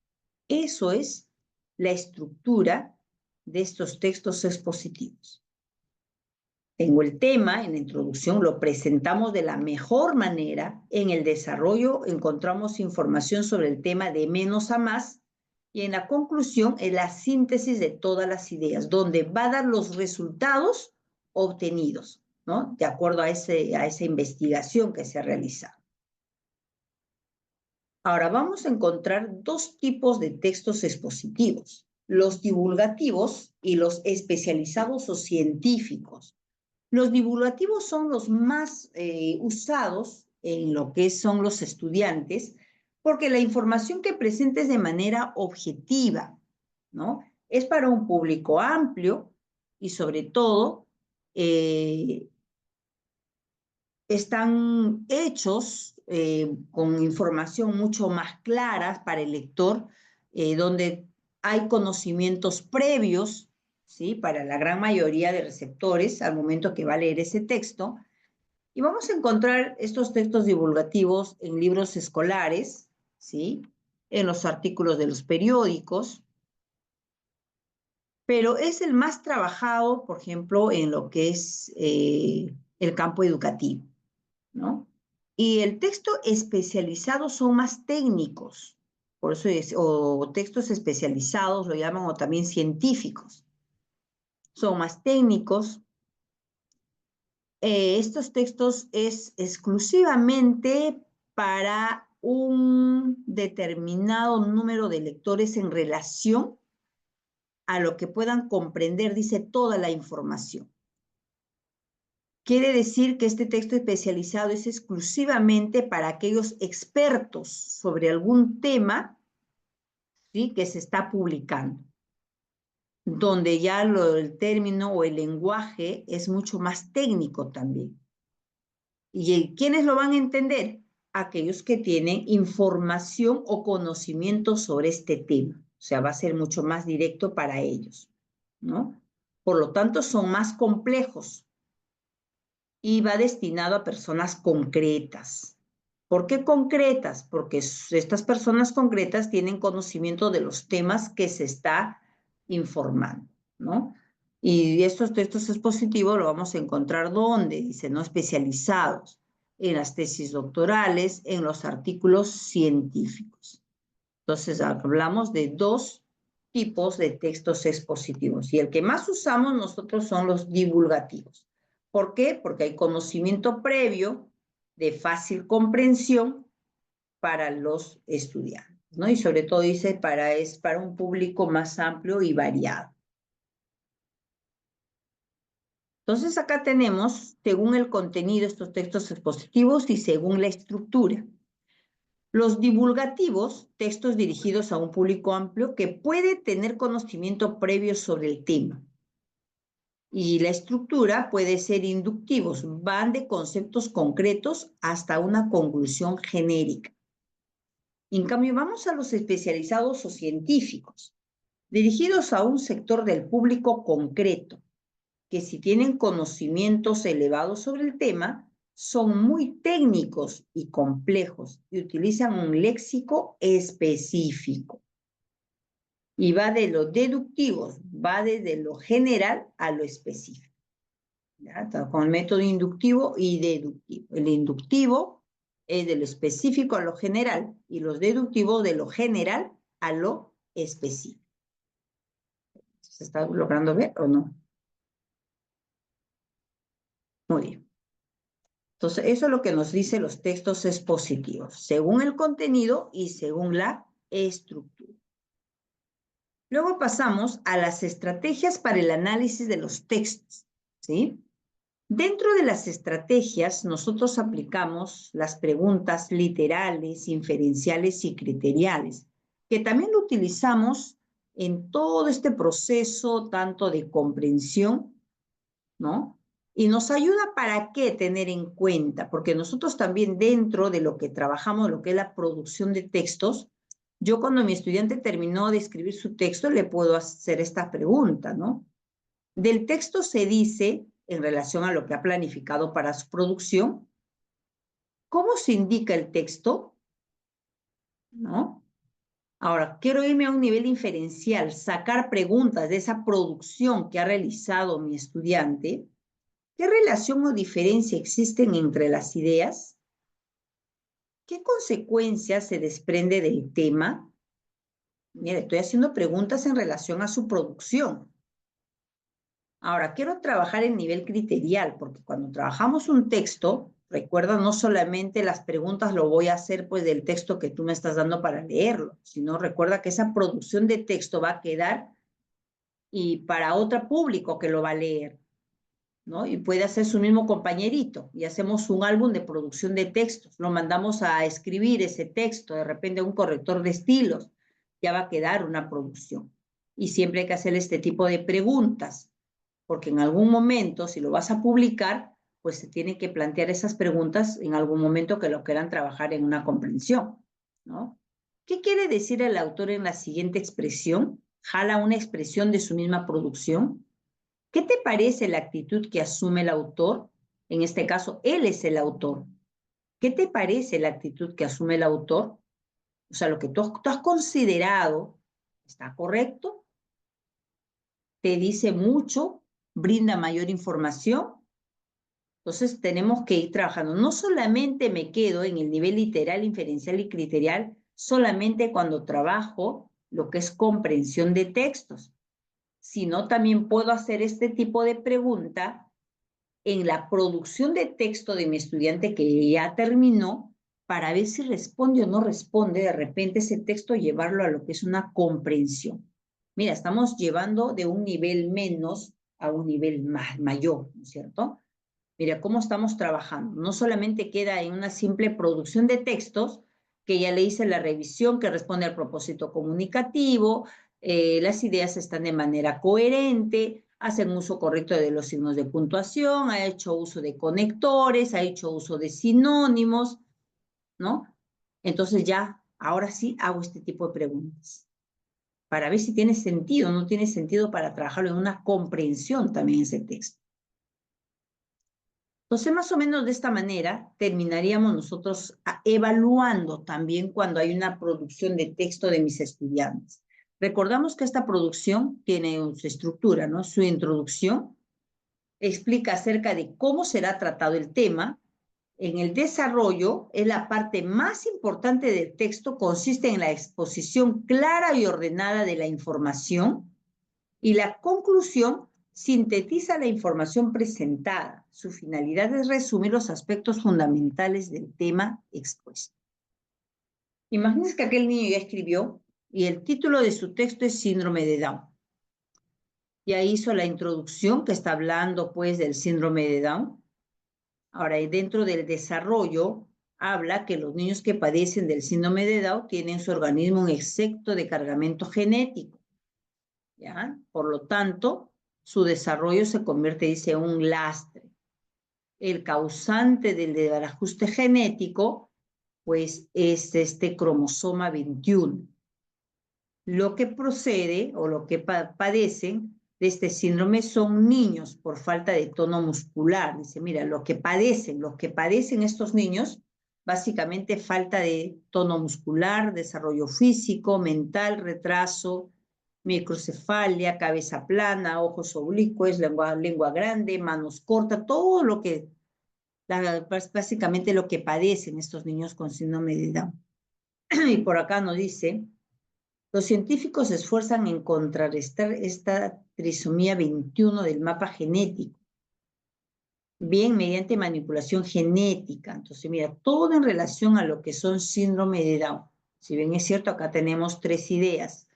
Eso es la estructura de estos textos expositivos. Tengo el tema, en la introducción lo presentamos de la mejor manera, en el desarrollo encontramos información sobre el tema de menos a más, y en la conclusión es la síntesis de todas las ideas, donde va a dar los resultados obtenidos, ¿no? De acuerdo a esa investigación que se ha realizado. Ahora vamos a encontrar dos tipos de textos expositivos, los divulgativos y los especializados o científicos. Los divulgativos son los más usados en lo que son los estudiantes, porque la información que presenta es de manera objetiva, ¿no? Es para un público amplio y sobre todo están hechos con información mucho más clara para el lector, donde hay conocimientos previos, ¿sí? Para la gran mayoría de receptores al momento que va a leer ese texto. Y vamos a encontrar estos textos divulgativos en libros escolares, ¿sí? En los artículos de los periódicos, pero es el más trabajado, por ejemplo, en lo que es el campo educativo, ¿no? Y el texto especializado son más técnicos, por eso o textos especializados lo llaman, o también científicos. Son más técnicos. Estos textos es exclusivamente para un determinado número de lectores en relación a lo que puedan comprender, dice, toda la información. Quiere decir que este texto especializado es exclusivamente para aquellos expertos sobre algún tema, ¿sí?, que se está publicando, donde ya el término o el lenguaje es mucho más técnico también. ¿Y quiénes lo van a entender? Aquellos que tienen información o conocimiento sobre este tema. O sea, va a ser mucho más directo para ellos, ¿no? Por lo tanto, son más complejos y va destinado a personas concretas. ¿Por qué concretas? Porque estas personas concretas tienen conocimiento de los temas que se está informando, ¿no? Y estos textos expositivos lo vamos a encontrar ¿dónde? Dice, ¿no? Especializados en las tesis doctorales, en los artículos científicos. Entonces, hablamos de dos tipos de textos expositivos. Y el que más usamos nosotros son los divulgativos. ¿Por qué? Porque hay conocimiento previo de fácil comprensión para los estudiantes, ¿no? Y sobre todo dice, es para un público más amplio y variado. Entonces acá tenemos, según el contenido, estos textos expositivos y según la estructura. Los divulgativos, textos dirigidos a un público amplio que puede tener conocimiento previo sobre el tema. Y la estructura puede ser inductivos, van de conceptos concretos hasta una conclusión genérica. En cambio, vamos a los especializados o científicos, dirigidos a un sector del público concreto, que si tienen conocimientos elevados sobre el tema, son muy técnicos y complejos y utilizan un léxico específico. Y va de lo deductivo, va desde lo general a lo específico. ¿Ya? Con el método inductivo y deductivo. El inductivo es de lo específico a lo general y los deductivos de lo general a lo específico. ¿Se está logrando ver o no? Muy bien. Entonces, eso es lo que nos dicen los textos expositivos, según el contenido y según la estructura. Luego pasamos a las estrategias para el análisis de los textos, ¿sí? Dentro de las estrategias, nosotros aplicamos las preguntas literales, inferenciales y criteriales, que también lo utilizamos en todo este proceso, tanto de comprensión, ¿no? Y nos ayuda para qué tener en cuenta, porque nosotros también dentro de lo que trabajamos, lo que es la producción de textos, yo cuando mi estudiante terminó de escribir su texto, le puedo hacer esta pregunta, ¿no? Del texto se dice, en relación a lo que ha planificado para su producción, ¿cómo se indica el texto? ¿No? Ahora, quiero irme a un nivel inferencial, sacar preguntas de esa producción que ha realizado mi estudiante. ¿Qué relación o diferencia existen entre las ideas? ¿Qué consecuencias se desprende del tema? Mira, estoy haciendo preguntas en relación a su producción. Ahora, quiero trabajar en nivel criterial, porque cuando trabajamos un texto, recuerda, no solamente las preguntas lo voy a hacer pues del texto que tú me estás dando para leerlo, sino recuerda que esa producción de texto va a quedar y para otro público que lo va a leer, ¿no? Y puede hacer su mismo compañerito y hacemos un álbum de producción de textos, lo mandamos a escribir ese texto, de repente a un corrector de estilos, ya va a quedar una producción. Y siempre hay que hacer este tipo de preguntas, porque en algún momento, si lo vas a publicar, pues se tienen que plantear esas preguntas en algún momento que lo quieran trabajar en una comprensión, ¿no? ¿Qué quiere decir el autor en la siguiente expresión? jala una expresión de su misma producción? ¿Qué te parece la actitud que asume el autor? En este caso, él es el autor. ¿Qué te parece la actitud que asume el autor? O sea, lo que tú has considerado, ¿está correcto? ¿Te dice mucho? ¿Brinda mayor información? Entonces tenemos que ir trabajando. No solamente me quedo en el nivel literal, inferencial y criterial, solamente cuando trabajo lo que es comprensión de textos, sino también puedo hacer este tipo de pregunta en la producción de texto de mi estudiante que ya terminó, para ver si responde o no responde, de repente ese texto llevarlo a lo que es una comprensión. Mira, estamos llevando de un nivel menos a un nivel mayor, ¿no es cierto? Mira cómo estamos trabajando. No solamente queda en una simple producción de textos, que ya le hice la revisión que responde al propósito comunicativo, las ideas están de manera coherente, hacen uso correcto de los signos de puntuación, ha hecho uso de conectores, ha hecho uso de sinónimos, ¿no? Entonces ya, ahora sí hago este tipo de preguntas para ver si tiene sentido o no tiene sentido para trabajarlo en una comprensión también ese texto. Entonces, más o menos de esta manera terminaríamos nosotros evaluando también cuando hay una producción de texto de mis estudiantes. Recordamos que esta producción tiene su estructura, ¿no? Su introducción explica acerca de cómo será tratado el tema. En el desarrollo es la parte más importante del texto, consiste en la exposición clara y ordenada de la información, y la conclusión sintetiza la información presentada. Su finalidad es resumir los aspectos fundamentales del tema expuesto. Imagínense que aquel niño ya escribió y el título de su texto es Síndrome de Down. Ya hizo la introducción que está hablando pues del síndrome de Down. Ahora, dentro del desarrollo, habla que los niños que padecen del síndrome de Down tienen su organismo un exceso de cargamento genético, ¿ya? Por lo tanto, su desarrollo se convierte, dice, en un lastre. El causante del desbarajuste genético, pues, es este cromosoma 21. Lo que procede o lo que padecen de este síndrome son niños por falta de tono muscular. Dice, mira, lo que padecen estos niños, básicamente falta de tono muscular, desarrollo físico, mental, retraso, microcefalia, cabeza plana, ojos oblicuos, lengua grande, manos cortas, todo lo que, básicamente lo que padecen estos niños con síndrome de Down. Y por acá nos dice, los científicos se esfuerzan en contrarrestar esta trisomía 21 del mapa genético, bien mediante manipulación genética. Entonces, mira, todo en relación a lo que son síndrome de Down. Si bien es cierto, acá tenemos 3 ideas.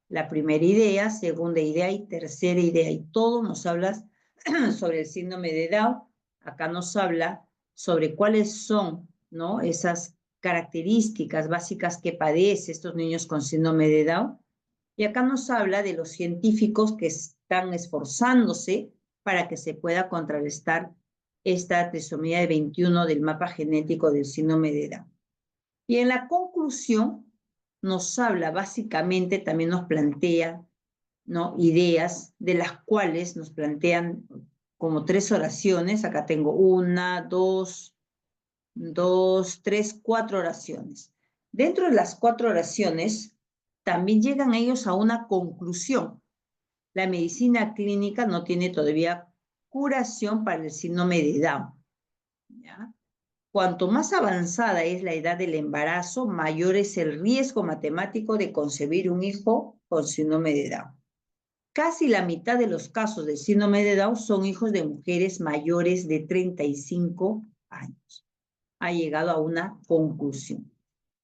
La primera idea, segunda idea y tercera idea. Y todo nos habla sobre el síndrome de Down. Acá nos habla sobre cuáles son, ¿no?, esas características básicas que padecen estos niños con síndrome de Down. Y acá nos habla de los científicos que están esforzándose para que se pueda contrarrestar esta trisomía de 21 del mapa genético del síndrome de Down. Y en la conclusión nos habla básicamente, también nos plantea, ¿no?, ideas de las cuales nos plantean como 3 oraciones. Acá tengo 1, 2, 3, 4 oraciones. Dentro de las 4 oraciones también llegan ellos a una conclusión. La medicina clínica no tiene todavía curación para el síndrome de Down, ¿ya? Cuanto más avanzada es la edad del embarazo, mayor es el riesgo matemático de concebir un hijo con síndrome de Down. Casi la mitad de los casos de síndrome de Down son hijos de mujeres mayores de 35 años. Ha llegado a una conclusión.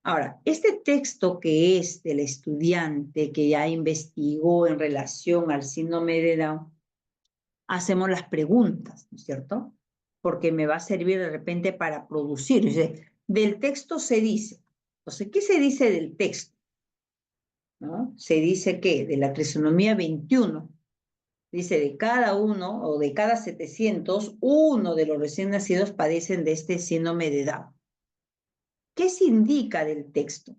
Ahora, este texto que es del estudiante que ya investigó en relación al síndrome de Down, hacemos las preguntas, ¿no es cierto? Porque me va a servir de repente para producir. O sea, del texto se dice. Entonces, ¿qué se dice del texto? ¿No? Se dice que de la trisomía 21, dice de cada uno o de cada 700, uno de los recién nacidos padecen de este síndrome de Down. ¿Qué se indica del texto?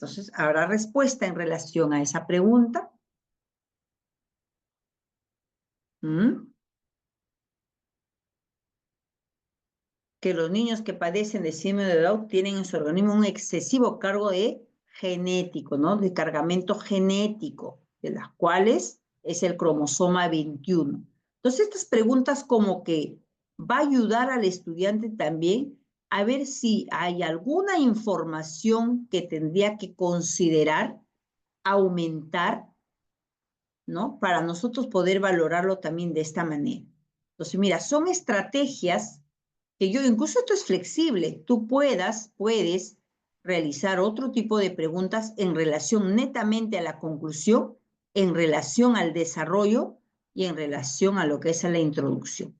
Entonces, ¿habrá respuesta en relación a esa pregunta? ¿Mm? Que los niños que padecen de síndrome de Down tienen en su organismo un excesivo cargo de genético, ¿no? De cargamento genético, de las cuales es el cromosoma 21. Entonces, estas preguntas como que va a ayudar al estudiante también a ver si hay alguna información que tendría que considerar, aumentar, ¿no? Para nosotros poder valorarlo también de esta manera. Entonces, mira, son estrategias que yo, incluso esto es flexible, tú puedes realizar otro tipo de preguntas en relación netamente a la conclusión, en relación al desarrollo y en relación a lo que es la introducción.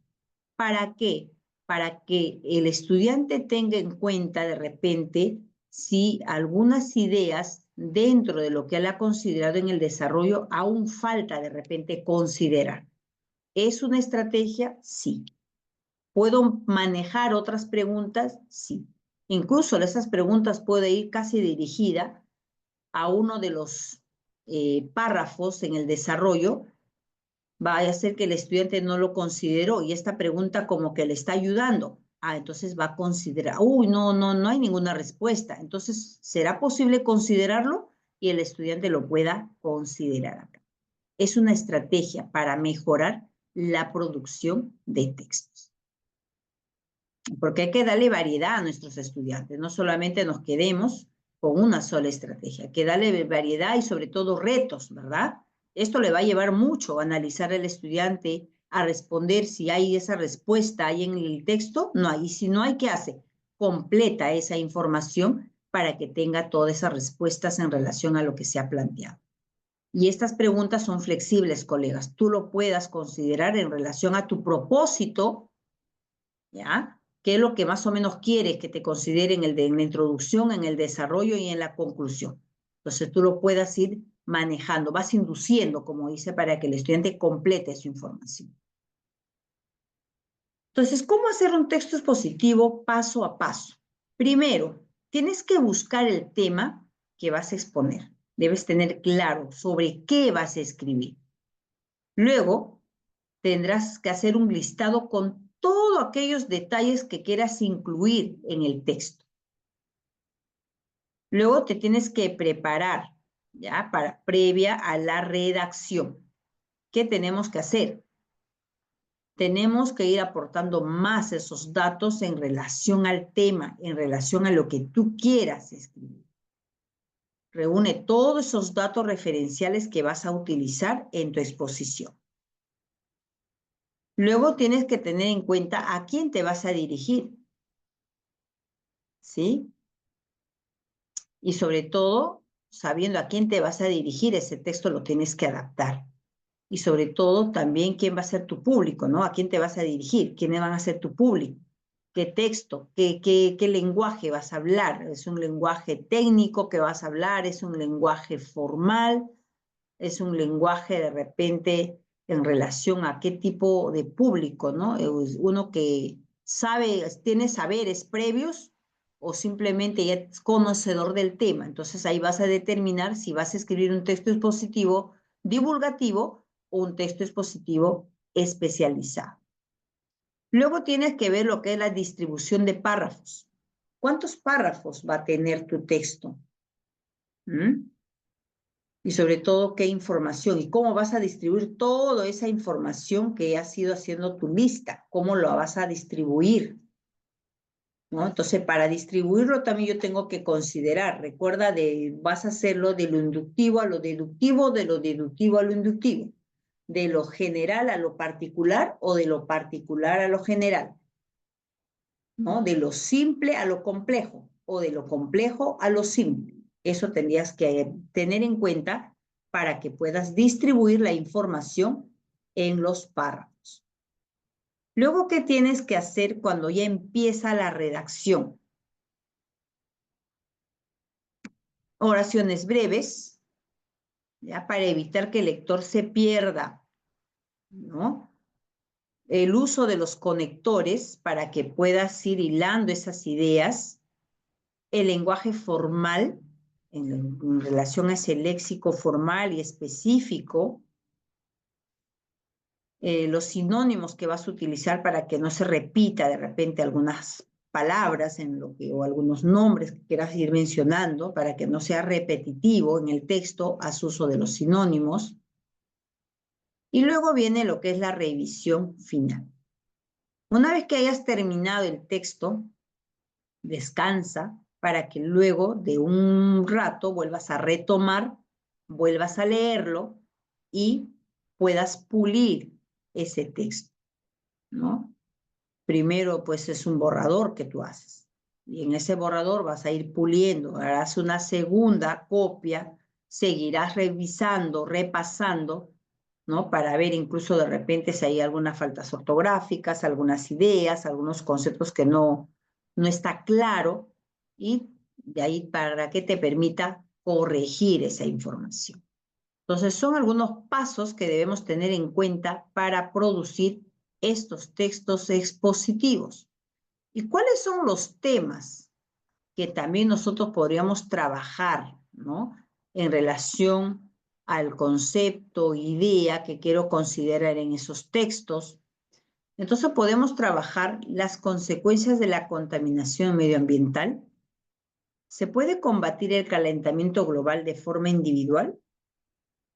¿Para qué? Para que el estudiante tenga en cuenta de repente si algunas ideas dentro de lo que él ha considerado en el desarrollo aún falta de repente considerar. ¿Es una estrategia? Sí. ¿Puedo manejar otras preguntas? Sí. Incluso esas preguntas puede ir casi dirigida a uno de los párrafos en el desarrollo. Vaya a ser que el estudiante no lo consideró y esta pregunta como que le está ayudando. Ah, entonces va a considerar, uy, no hay ninguna respuesta. Entonces, ¿será posible considerarlo? Y el estudiante lo pueda considerar acá. Es una estrategia para mejorar la producción de textos. Porque hay que darle variedad a nuestros estudiantes, no solamente nos quedemos con una sola estrategia, hay que darle variedad y sobre todo retos, ¿verdad? Esto le va a llevar mucho a analizar al estudiante, a responder si hay esa respuesta ahí en el texto, no hay, y si no hay, ¿qué hace? Completa esa información para que tenga todas esas respuestas en relación a lo que se ha planteado. Y estas preguntas son flexibles, colegas, tú lo puedas considerar en relación a tu propósito, ¿ya? ¿Qué es lo que más o menos quieres que te consideren en la introducción, en el desarrollo y en la conclusión? Entonces tú lo puedas ir manejando, vas induciendo, como dice, para que el estudiante complete su información. Entonces, ¿cómo hacer un texto expositivo paso a paso? Primero, tienes que buscar el tema que vas a exponer. Debes tener claro sobre qué vas a escribir. Luego, tendrás que hacer un listado con todos aquellos detalles que quieras incluir en el texto. Luego te tienes que preparar, ¿ya? Previa a la redacción. ¿Qué tenemos que hacer? Tenemos que ir aportando más esos datos en relación al tema, en relación a lo que tú quieras escribir. Reúne todos esos datos referenciales que vas a utilizar en tu exposición. Luego tienes que tener en cuenta a quién te vas a dirigir, ¿sí? Y sobre todo, sabiendo a quién te vas a dirigir, ese texto lo tienes que adaptar. Y sobre todo, también quién va a ser tu público, ¿no? ¿A quién te vas a dirigir? ¿Quiénes van a ser tu público? ¿Qué texto? ¿Qué lenguaje vas a hablar? ¿Es un lenguaje técnico que vas a hablar? ¿Es un lenguaje formal? ¿Es un lenguaje de repente en relación a qué tipo de público, ¿no? Uno que sabe, tiene saberes previos o simplemente ya es conocedor del tema. Entonces ahí vas a determinar si vas a escribir un texto expositivo divulgativo o un texto expositivo especializado. Luego tienes que ver lo que es la distribución de párrafos. ¿Cuántos párrafos va a tener tu texto? ¿Mm? Y sobre todo, qué información y cómo vas a distribuir toda esa información que has ido haciendo tu lista, cómo lo vas a distribuir, ¿no? Entonces, para distribuirlo también yo tengo que considerar, recuerda, vas a hacerlo de lo inductivo a lo deductivo, de lo deductivo a lo inductivo, de lo general a lo particular o de lo particular a lo general, ¿no? De lo simple a lo complejo o de lo complejo a lo simple. Eso tendrías que tener en cuenta para que puedas distribuir la información en los párrafos. Luego, ¿qué tienes que hacer cuando ya empieza la redacción? Oraciones breves, ya para evitar que el lector se pierda, ¿no? El uso de los conectores para que puedas ir hilando esas ideas, el lenguaje formal, en relación a ese léxico formal y específico, los sinónimos que vas a utilizar para que no se repita de repente algunas palabras o algunos nombres que quieras ir mencionando, para que no sea repetitivo en el texto, haz uso de los sinónimos. Y luego viene lo que es la revisión final. Una vez que hayas terminado el texto, descansa para que luego de un rato vuelvas a retomar, vuelvas a leerlo y puedas pulir ese texto, ¿no? Primero, pues es un borrador que tú haces. Y en ese borrador vas a ir puliendo, harás una segunda copia, seguirás revisando, repasando, ¿no? Para ver incluso de repente si hay algunas faltas ortográficas, algunas ideas, algunos conceptos que no está claro, y de ahí para que te permita corregir esa información. Entonces, son algunos pasos que debemos tener en cuenta para producir estos textos expositivos. ¿Y cuáles son los temas que también nosotros podríamos trabajar, ¿no? En relación al concepto, idea que quiero considerar en esos textos. Entonces podemos trabajar las consecuencias de la contaminación medioambiental. ¿Se puede combatir el calentamiento global de forma individual?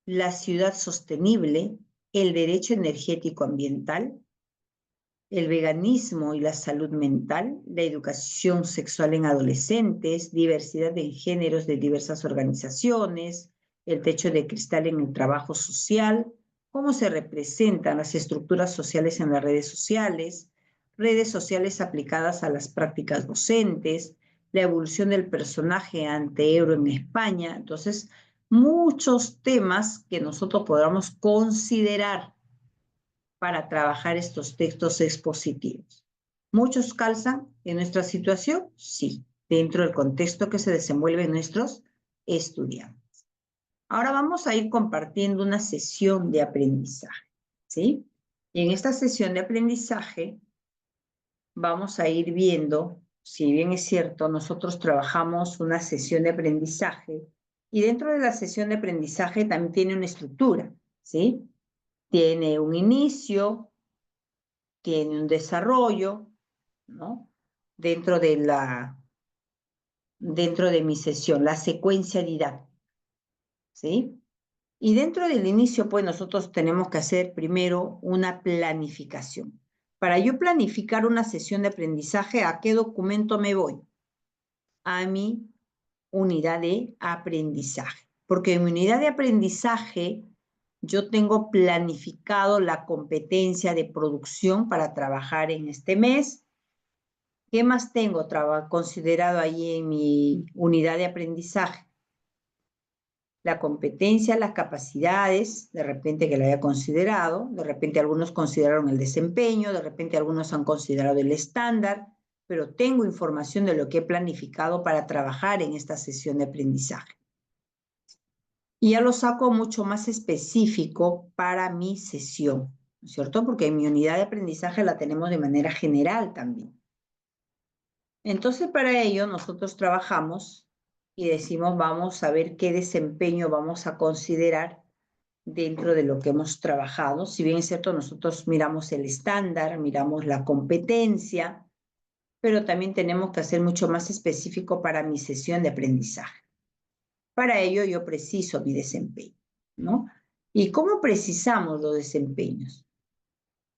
La ciudad sostenible, el derecho energético ambiental, el veganismo y la salud mental, la educación sexual en adolescentes, diversidad de géneros de diversas organizaciones, el techo de cristal en el trabajo social, cómo se representan las estructuras sociales en las redes sociales aplicadas a las prácticas docentes, la evolución del personaje ante Euro en España. Entonces, muchos temas que nosotros podamos considerar para trabajar estos textos expositivos. ¿Muchos calzan en nuestra situación? Sí, dentro del contexto que se desenvuelven nuestros estudiantes. Ahora vamos a ir compartiendo una sesión de aprendizaje, ¿sí? Y en esta sesión de aprendizaje vamos a ir viendo, si bien es cierto, nosotros trabajamos una sesión de aprendizaje y dentro de la sesión de aprendizaje también tiene una estructura, ¿sí? Tiene un inicio, tiene un desarrollo, ¿no? Dentro de mi sesión, la secuencia didáctica, ¿sí? Y dentro del inicio, pues nosotros tenemos que hacer primero una planificación. Para yo planificar una sesión de aprendizaje, ¿a qué documento me voy? A mi unidad de aprendizaje. Porque en mi unidad de aprendizaje yo tengo planificado la competencia de producción para trabajar en este mes. ¿Qué más tengo considerado ahí en mi unidad de aprendizaje? La competencia, las capacidades, de repente que la haya considerado, de repente algunos consideraron el desempeño, de repente algunos han considerado el estándar, pero tengo información de lo que he planificado para trabajar en esta sesión de aprendizaje. Y ya lo saco mucho más específico para mi sesión, ¿no es cierto? Porque en mi unidad de aprendizaje la tenemos de manera general también. Entonces, para ello, nosotros trabajamos y decimos, vamos a ver qué desempeño vamos a considerar dentro de lo que hemos trabajado. Si bien es cierto, nosotros miramos el estándar, miramos la competencia, pero también tenemos que hacer mucho más específico para mi sesión de aprendizaje. Para ello, yo preciso mi desempeño, ¿no? ¿Y cómo precisamos los desempeños?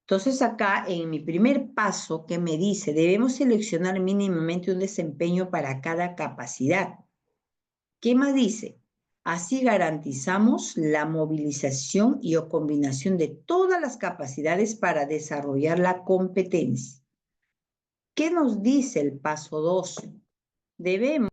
Entonces acá en mi primer paso que me dice, debemos seleccionar mínimamente un desempeño para cada capacidad. ¿Qué más dice? Así garantizamos la movilización y o combinación de todas las capacidades para desarrollar la competencia. ¿Qué nos dice el paso 2? Debemos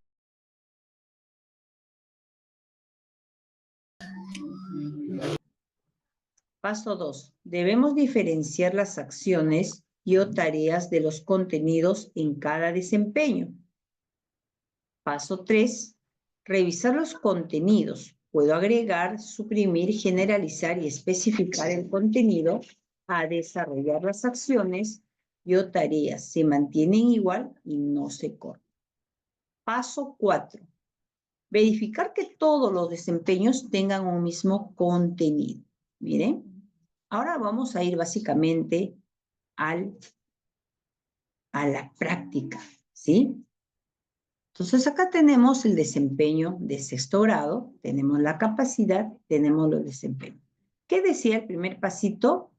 Paso 2. Debemos diferenciar las acciones y o tareas de los contenidos en cada desempeño. Paso 3. Revisar los contenidos. Puedo agregar, suprimir, generalizar y especificar el contenido a desarrollar las acciones y o tareas. Se mantienen igual y no se cortan. Paso 4. Verificar que todos los desempeños tengan un mismo contenido. Miren, ahora vamos a ir básicamente a la práctica, ¿sí? Entonces acá tenemos el desempeño de sexto grado, tenemos la capacidad, tenemos los desempeños. ¿Qué decía el primer pasito?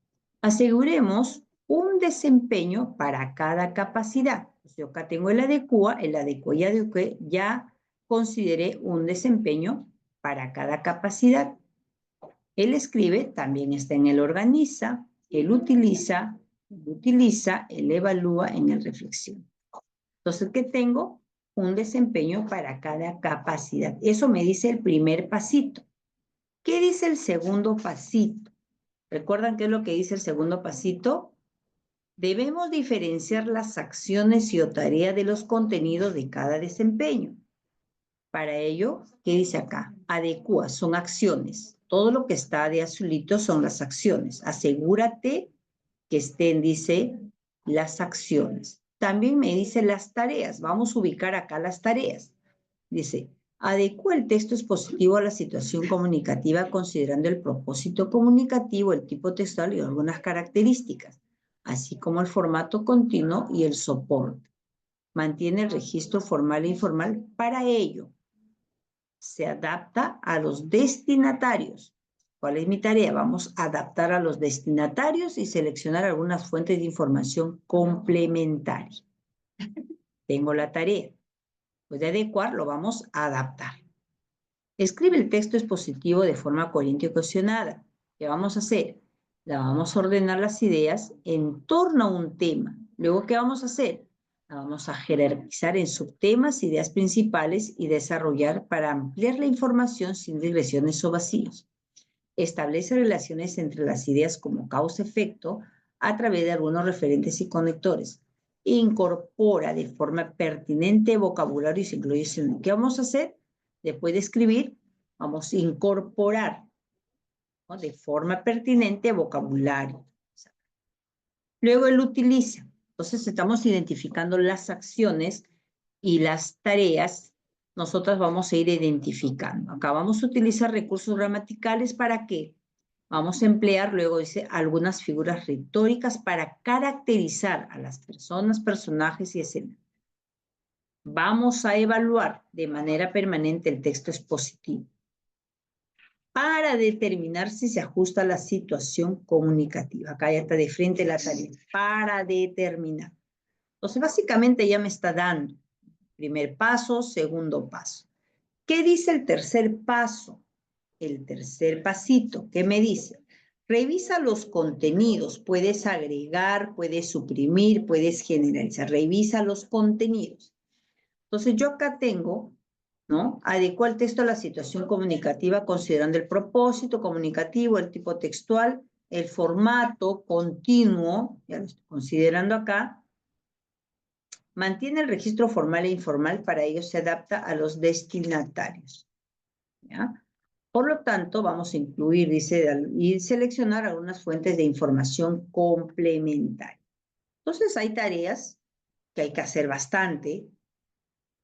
Aseguremos un desempeño para cada capacidad. Yo acá tengo el adecua ya consideré un desempeño para cada capacidad. Él escribe, también está en el organiza, él utiliza, él evalúa, en el reflexión. Entonces, ¿qué tengo? Un desempeño para cada capacidad. Eso me dice el primer pasito. ¿Qué dice el segundo pasito? ¿Recuerdan qué es lo que dice el segundo pasito? Debemos diferenciar las acciones y o tareas de los contenidos de cada desempeño. Para ello, ¿qué dice acá? Adecua, son acciones. Todo lo que está de azulito son las acciones. Asegúrate que estén, dice, las acciones. También me dice las tareas. Vamos a ubicar acá las tareas. Dice, adecua el texto expositivo a la situación comunicativa considerando el propósito comunicativo, el tipo textual y algunas características, así como el formato continuo y el soporte. Mantiene el registro formal e informal. Para ello, se adapta a los destinatarios. ¿Cuál es mi tarea? Vamos a adaptar a los destinatarios y seleccionar algunas fuentes de información complementarias. Tengo la tarea. Pues de adecuar lo vamos a adaptar. Escribe el texto expositivo de forma coherente y cohesionada. ¿Qué vamos a hacer? La vamos a ordenar las ideas en torno a un tema. Luego, ¿qué vamos a hacer? La vamos a jerarquizar en subtemas, ideas principales y desarrollar para ampliar la información sin digresiones o vacíos. Establece relaciones entre las ideas como causa-efecto a través de algunos referentes y conectores. Incorpora de forma pertinente vocabulario y incluye. ¿Qué vamos a hacer? Después de escribir, vamos a incorporar, ¿no?, de forma pertinente vocabulario. Luego él utiliza. Entonces estamos identificando las acciones y las tareas. Nosotras vamos a ir identificando. Acá vamos a utilizar recursos gramaticales. ¿Para qué? Vamos a emplear, luego dice, algunas figuras retóricas para caracterizar a las personas, personajes y escenas. Vamos a evaluar de manera permanente el texto expositivo para determinar si se ajusta a la situación comunicativa. Acá ya está de frente la tarea. Para determinar. Entonces, básicamente ya me está dando primer paso, segundo paso. ¿Qué dice el tercer paso? El tercer pasito, ¿qué me dice? Revisa los contenidos. Puedes agregar, puedes suprimir, puedes generalizar. Revisa los contenidos. Entonces, yo acá tengo, ¿no? Adecua el texto a la situación comunicativa considerando el propósito comunicativo, el tipo textual, el formato continuo, ya lo estoy considerando acá. Mantiene el registro formal e informal, para ello se adapta a los destinatarios. ¿Ya? Por lo tanto, vamos a incluir, dice, y seleccionar algunas fuentes de información complementaria. Entonces, hay tareas que hay que hacer bastante.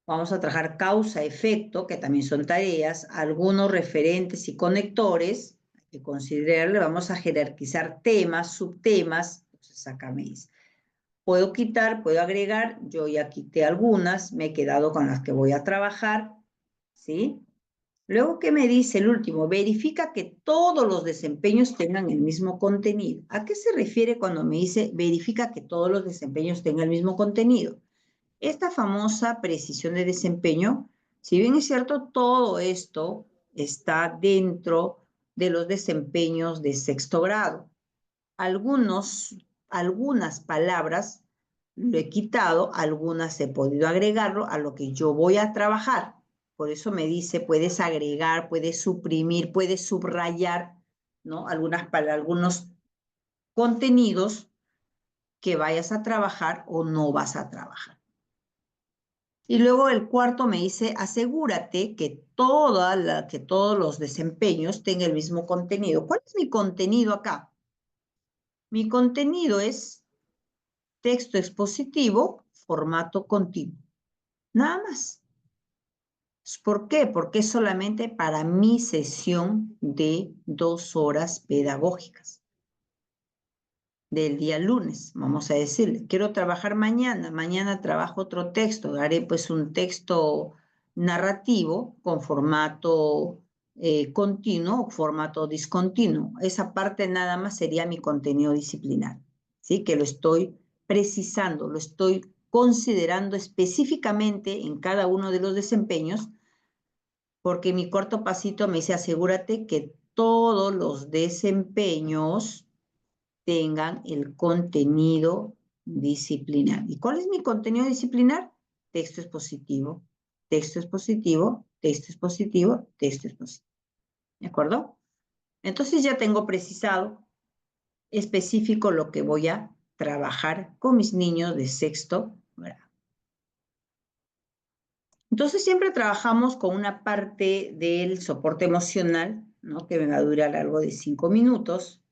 Vamos a trabajar causa-efecto, que también son tareas, algunos referentes y conectores, hay que considerarle. Vamos a jerarquizar temas, subtemas. Entonces, acá me dice, puedo quitar, puedo agregar. Yo ya quité algunas, me he quedado con las que voy a trabajar, ¿sí? Luego, ¿qué me dice el último? Verifica que todos los desempeños tengan el mismo contenido. ¿A qué se refiere cuando me dice verifica que todos los desempeños tengan el mismo contenido? Esta famosa precisión de desempeño, si bien es cierto, todo esto está dentro de los desempeños de sexto grado. Algunas palabras lo he quitado, algunas he podido agregarlo a lo que yo voy a trabajar. Por eso me dice, puedes agregar, puedes suprimir, puedes subrayar, ¿no? Algunos contenidos que vayas a trabajar o no vas a trabajar. Y luego el cuarto me dice, asegúrate que todos los desempeños tengan el mismo contenido. ¿Cuál es mi contenido acá? Mi contenido es texto expositivo, formato continuo. Nada más. ¿Por qué? Porque es solamente para mi sesión de 2 horas pedagógicas del día lunes, vamos a decirle. Quiero trabajar mañana, mañana trabajo otro texto, haré pues un texto narrativo con formato continuo o formato discontinuo. Esa parte nada más sería mi contenido disciplinar, ¿sí? Que lo estoy precisando, lo estoy considerando específicamente en cada uno de los desempeños, porque mi corto pasito me dice, asegúrate que todos los desempeños tengan el contenido disciplinar. ¿Y cuál es mi contenido disciplinar? Texto expositivo, texto expositivo, texto expositivo, texto expositivo. ¿De acuerdo? Entonces ya tengo precisado específico lo que voy a trabajar con mis niños de sexto grado. Entonces siempre trabajamos con una parte del soporte emocional, ¿no? Que me va a durar a lo largo de 5 minutos,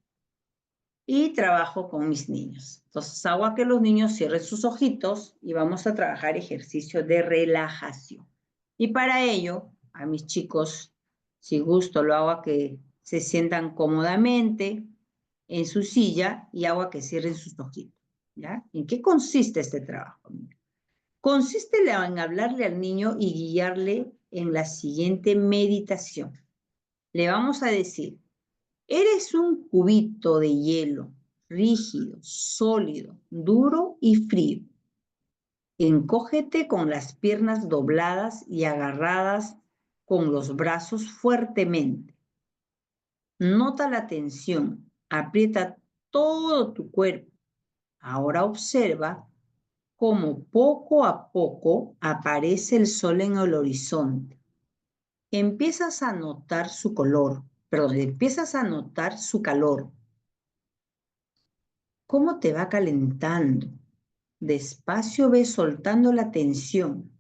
y trabajo con mis niños. Entonces hago a que los niños cierren sus ojitos y vamos a trabajar ejercicio de relajación. Y para ello, a mis chicos, si gusto, lo hago a que se sientan cómodamente en su silla y hago a que cierren sus ojitos. ¿Ya? ¿En qué consiste este trabajo? Consiste en hablarle al niño y guiarle en la siguiente meditación. Le vamos a decir: eres un cubito de hielo, rígido, sólido, duro y frío. Encógete con las piernas dobladas y agarradas con los brazos fuertemente. Nota la tensión, aprieta todo tu cuerpo. Ahora observa cómo poco a poco aparece el sol en el horizonte. Empiezas a notar su color, empiezas a notar su calor. ¿Cómo te va calentando? Despacio ves soltando la tensión,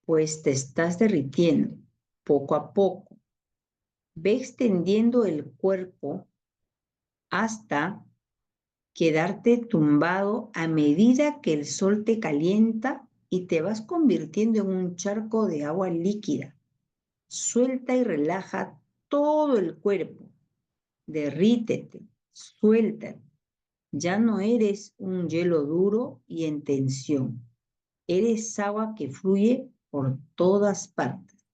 pues te estás derritiendo poco a poco. Ve extendiendo el cuerpo hasta quedarte tumbado a medida que el sol te calienta y te vas convirtiendo en un charco de agua líquida. Suelta y relaja todo el cuerpo. Derrítete, suéltate. Ya no eres un hielo duro y en tensión. Eres agua que fluye por todas partes.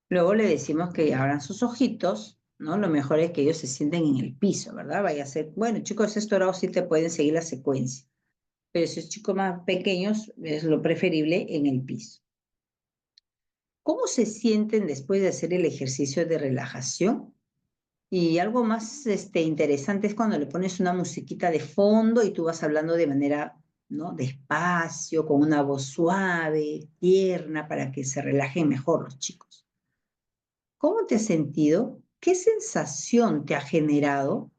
Luego le decimos que abran sus ojitos, ¿no? Lo mejor es que ellos se sienten en el piso, ¿verdad? Vaya a ser, bueno, chicos, esto ahora sí te pueden seguir la secuencia, pero si es chicos más pequeños, es lo preferible en el piso. ¿Cómo se sienten después de hacer el ejercicio de relajación? Y algo más interesante es cuando le pones una musiquita de fondo y tú vas hablando de manera, ¿no? Despacio, con una voz suave, tierna, para que se relajen mejor los chicos. ¿Cómo te has sentido? ¿Qué sensación te ha generado?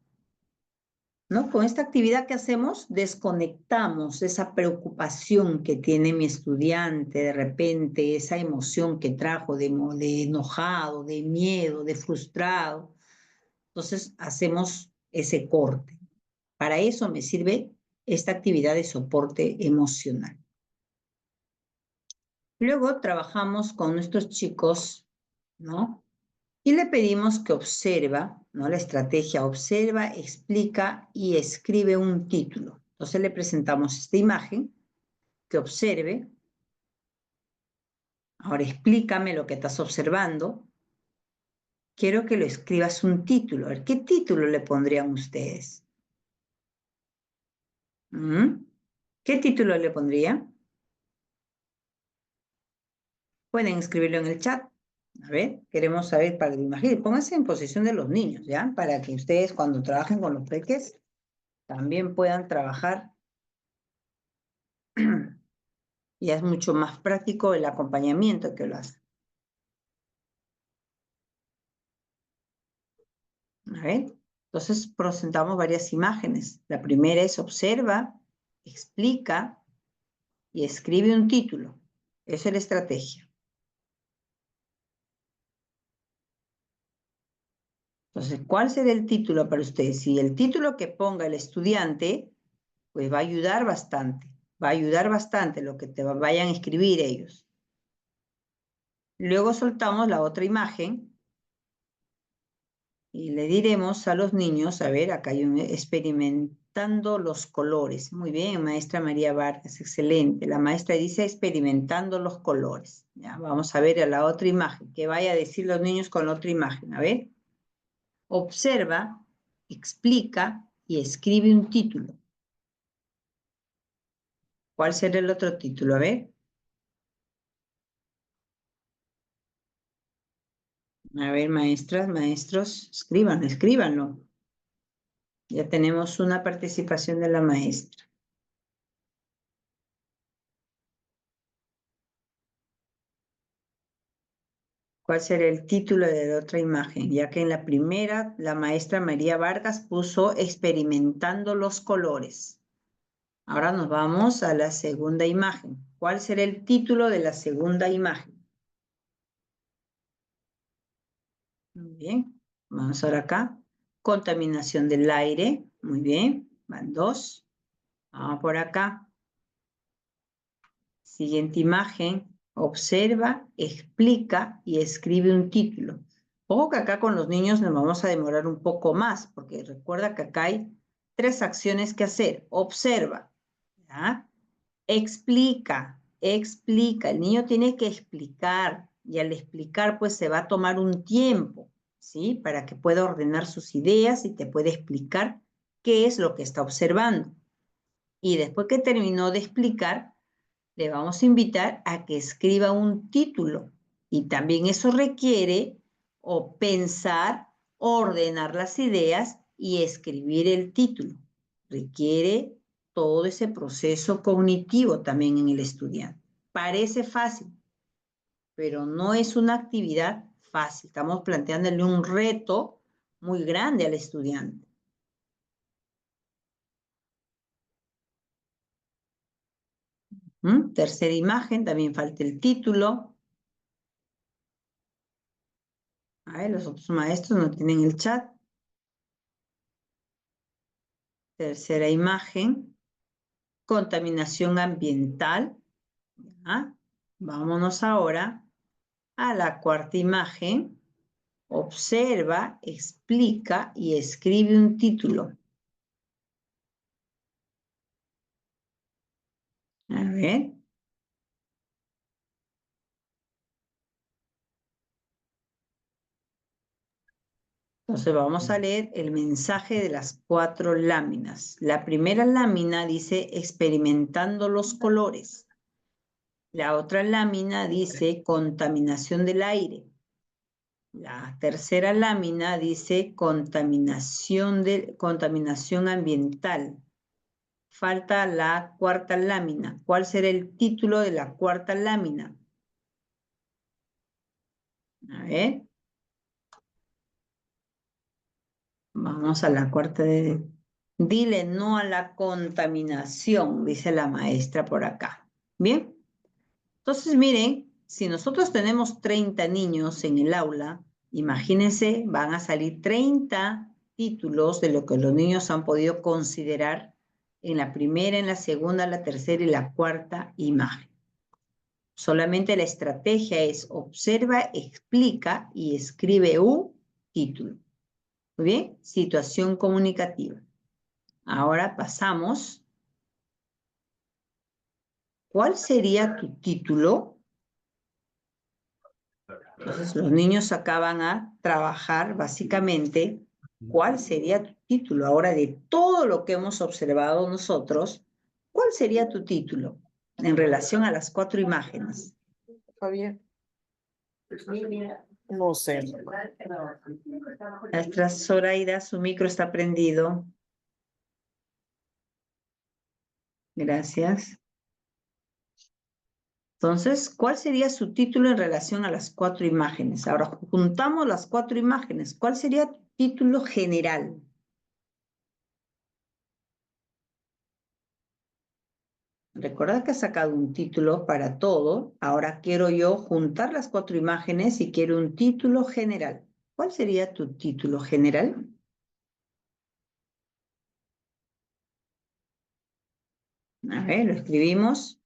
¿No? Con esta actividad que hacemos, desconectamos esa preocupación que tiene mi estudiante, de repente, esa emoción que trajo de enojado, de miedo, de frustrado. Entonces hacemos ese corte. Para eso me sirve esta actividad de soporte emocional. Luego trabajamos con nuestros chicos, ¿no? Y le pedimos que observa, ¿no? La estrategia: observa, explica y escribe un título. Entonces le presentamos esta imagen, que observe. Ahora explícame lo que estás observando. Quiero que lo escribas un título. A ver, ¿qué título le pondrían ustedes? ¿Qué título le pondría? Pueden escribirlo en el chat. A ver, queremos saber, para imaginar, pónganse en posición de los niños, ¿ya? Para que ustedes cuando trabajen con los peques también puedan trabajar. Ya es mucho más práctico el acompañamiento que lo hacen. A ver, entonces presentamos varias imágenes. La primera es: observa, explica y escribe un título. Esa es la estrategia. Entonces, ¿cuál será el título para ustedes? Si el título que ponga el estudiante, pues va a ayudar bastante. Va a ayudar bastante lo que te vayan a escribir ellos. Luego soltamos la otra imagen y le diremos a los niños, a ver, acá hay un experimentando los colores. Muy bien, maestra María Vargas, excelente. La maestra dice experimentando los colores. Ya, vamos a ver a la otra imagen. ¿Qué vaya a decir los niños con la otra imagen? A ver. Observa, explica y escribe un título. ¿Cuál será el otro título? A ver. A ver, maestras, maestros, escríbanlo. Ya tenemos una participación de la maestra. ¿Cuál será el título de la otra imagen? Ya que en la primera, la maestra María Vargas puso experimentando los colores. Ahora nos vamos a la segunda imagen. ¿Cuál será el título de la segunda imagen? Muy bien. Vamos ahora acá. Contaminación del aire. Muy bien. Van dos. Vamos por acá. Siguiente imagen. Observa, explica y escribe un título. Ojo que acá con los niños nos vamos a demorar un poco más, porque recuerda que acá hay 3 acciones que hacer. Observa, ¿ya? Explica, explica. El niño tiene que explicar y al explicar pues se va a tomar un tiempo, ¿sí? Para que pueda ordenar sus ideas y te pueda explicar qué es lo que está observando. Y después que terminó de explicar, le vamos a invitar a que escriba un título. Y también eso requiere o pensar, ordenar las ideas y escribir el título. Requiere todo ese proceso cognitivo también en el estudiante. Parece fácil, pero no es una actividad fácil. Estamos planteándole un reto muy grande al estudiante. Tercera imagen, también falta el título. A ver, los otros maestros no tienen el chat. Tercera imagen, contaminación ambiental. ¿Ya? Vámonos ahora a la cuarta imagen. Observa, explica y escribe un título. A ver. Entonces vamos a leer el mensaje de las 4 láminas. La primera lámina dice experimentando los colores. La otra lámina dice contaminación del aire. La tercera lámina dice contaminación ambiental. Falta la cuarta lámina. ¿Cuál será el título de la cuarta lámina? A ver. Vamos a la cuarta de... Dile no a la contaminación, dice la maestra por acá. Bien. Entonces, miren, si nosotros tenemos 30 niños en el aula, imagínense, van a salir 30 títulos de lo que los niños han podido considerar en la primera, en la segunda, la tercera y la cuarta imagen. Solamente la estrategia es observa, explica y escribe un título. Muy bien, situación comunicativa. Ahora pasamos. ¿Cuál sería tu título? Entonces, los niños acá van a trabajar básicamente cuál sería tu título. Ahora, de todo lo que hemos observado nosotros, ¿cuál sería tu título en relación a las 4 imágenes? Javier, no sé. Maestra Zoraida, su micro está prendido. Gracias. Entonces, ¿cuál sería su título en relación a las 4 imágenes? Ahora juntamos las 4 imágenes. ¿Cuál sería tu título general? Recuerda que has sacado un título para todo. Ahora quiero yo juntar las 4 imágenes y quiero un título general. ¿Cuál sería tu título general? A ver, lo escribimos.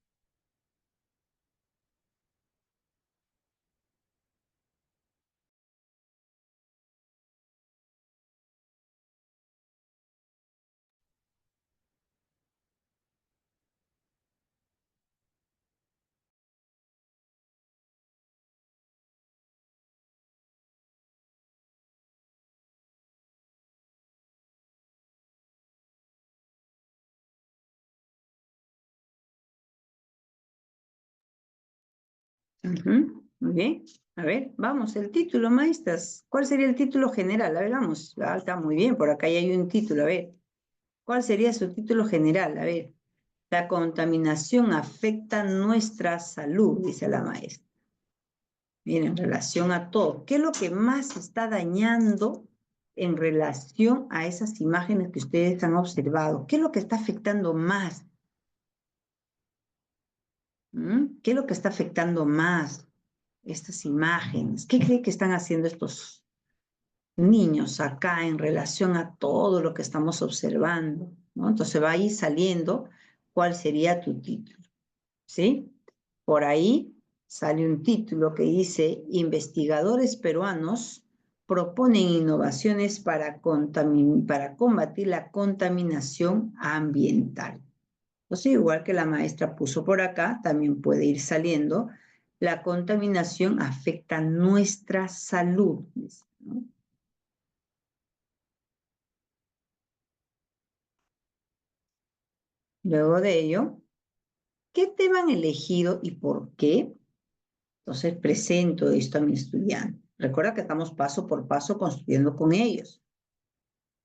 Muy bien. A ver, vamos, el título, maestras. ¿Cuál sería el título general? A ver, vamos. Ah, está muy bien, por acá ya hay un título. A ver, ¿cuál sería su título general? A ver, la contaminación afecta nuestra salud, dice la maestra. Miren, en relación a todo. ¿Qué es lo que más está dañando en relación a esas imágenes que ustedes han observado? ¿Qué es lo que está afectando más? ¿Qué es lo que está afectando más estas imágenes? ¿Qué cree que están haciendo estos niños acá en relación a todo lo que estamos observando? ¿No? Entonces va a ir saliendo cuál sería tu título, ¿sí? Por ahí sale un título que dice: investigadores peruanos proponen innovaciones para combatir la contaminación ambiental. Entonces, igual que la maestra puso por acá, también puede ir saliendo: la contaminación afecta nuestra salud, ¿no? Luego de ello, ¿qué tema han elegido y por qué? Entonces presento esto a mi estudiante. Recuerda que estamos paso por paso construyendo con ellos.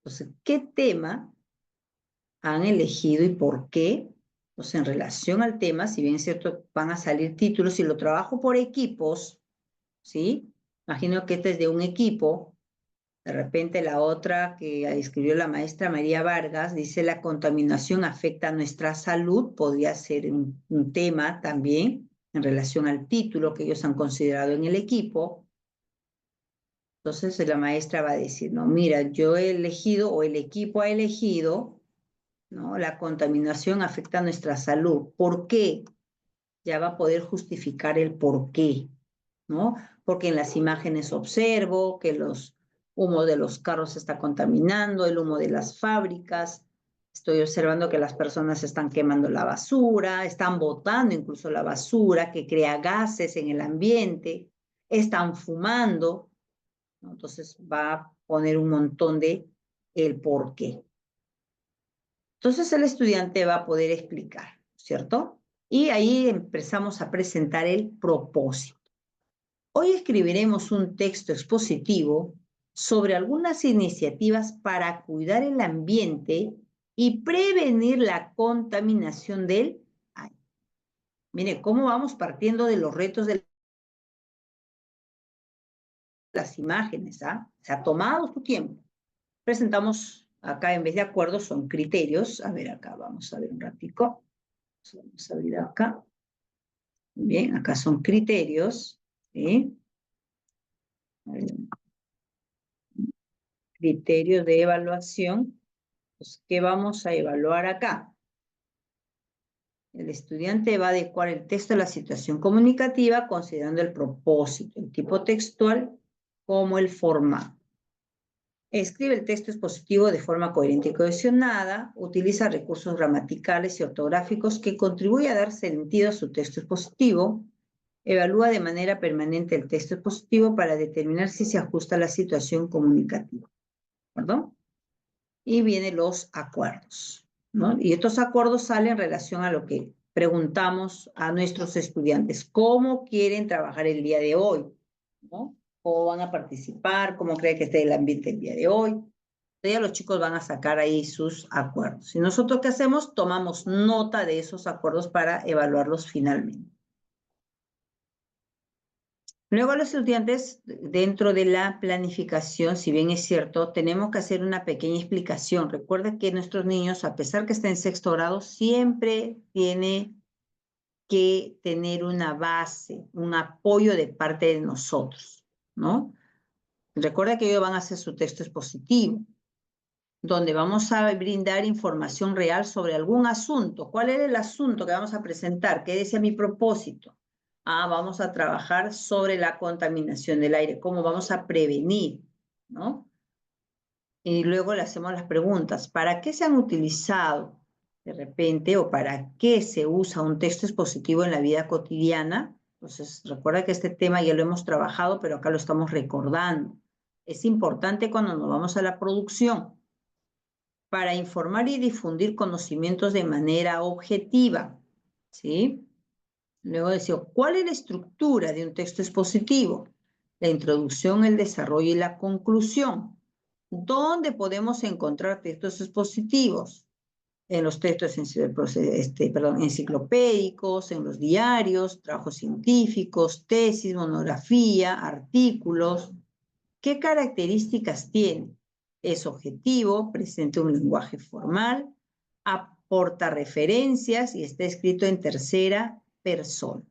Entonces, ¿qué tema han elegido y por qué? Entonces, en relación al tema, si bien es cierto, van a salir títulos, si lo trabajo por equipos, ¿sí? Imagino que este es de un equipo. De repente la otra que escribió la maestra María Vargas dice: la contaminación afecta a nuestra salud. Podría ser un tema también en relación al título que ellos han considerado en el equipo. Entonces la maestra va a decir: no, mira, yo he elegido o el equipo ha elegido, ¿no? La contaminación afecta a nuestra salud. ¿Por qué? Ya va a poder justificar el por qué, ¿no? Porque en las imágenes observo que los humos de los carros se está contaminando, el humo de las fábricas, estoy observando que las personas están quemando la basura, están botando incluso la basura que crea gases en el ambiente, están fumando, ¿no? Entonces va a poner un montón de el por qué. Entonces el estudiante va a poder explicar, ¿cierto? Y ahí empezamos a presentar el propósito. Hoy escribiremos un texto expositivo sobre algunas iniciativas para cuidar el ambiente y prevenir la contaminación del aire. Mire cómo vamos partiendo de los retos de las imágenes, ¿ah? Se ha tomado su tiempo. Presentamos acá, en vez de acuerdos, son criterios. A ver, acá vamos a ver un ratico. Vamos a abrir acá. Bien, acá son criterios, ¿sí? Criterios de evaluación. Pues, ¿qué vamos a evaluar acá? El estudiante va a adecuar el texto a la situación comunicativa considerando el propósito, el tipo textual como el formato. Escribe el texto expositivo de forma coherente y cohesionada, utiliza recursos gramaticales y ortográficos que contribuyen a dar sentido a su texto expositivo, evalúa de manera permanente el texto expositivo para determinar si se ajusta a la situación comunicativa. ¿Perdón? Y vienen los acuerdos, ¿no? Y estos acuerdos salen en relación a lo que preguntamos a nuestros estudiantes: ¿cómo quieren trabajar el día de hoy? ¿No? ¿Cómo van a participar? ¿Cómo creen que esté el ambiente el día de hoy? Entonces ya los chicos van a sacar ahí sus acuerdos. ¿Y nosotros qué hacemos? Tomamos nota de esos acuerdos para evaluarlos finalmente. Luego los estudiantes, dentro de la planificación, si bien es cierto, tenemos que hacer una pequeña explicación. Recuerda que nuestros niños, a pesar que estén en sexto grado, siempre tiene que tener una base, un apoyo de parte de nosotros, ¿no? Recuerda que ellos van a hacer su texto expositivo, donde vamos a brindar información real sobre algún asunto. ¿Cuál era el asunto que vamos a presentar? ¿Qué decía mi propósito? Vamos a trabajar sobre la contaminación del aire, cómo vamos a prevenir, ¿no? Y luego le hacemos las preguntas: ¿para qué se han utilizado de repente o para qué se usa un texto expositivo en la vida cotidiana? Entonces, recuerda que este tema ya lo hemos trabajado, pero acá lo estamos recordando. Es importante cuando nos vamos a la producción, para informar y difundir conocimientos de manera objetiva, ¿sí? Luego decía, ¿cuál es la estructura de un texto expositivo? La introducción, el desarrollo y la conclusión. ¿Dónde podemos encontrar textos expositivos? En los textos enciclopédicos, en los diarios, trabajos científicos, tesis, monografía, artículos. ¿Qué características tiene? Es objetivo, presenta un lenguaje formal, aporta referencias y está escrito en tercera persona.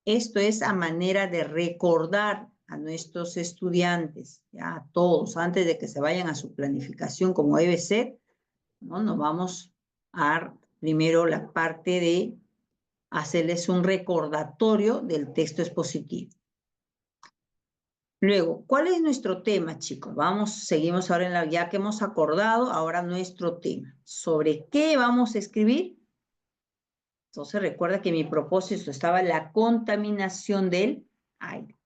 Esto es a manera de recordar a nuestros estudiantes, ya a todos, antes de que se vayan a su planificación como debe ser, ¿no? Nos vamos a dar primero la parte de hacerles un recordatorio del texto expositivo. Luego, ¿cuál es nuestro tema, chicos? Seguimos ahora ya que hemos acordado, ahora nuestro tema. ¿Sobre qué vamos a escribir? Entonces recuerda que mi propósito estaba la contaminación del aire.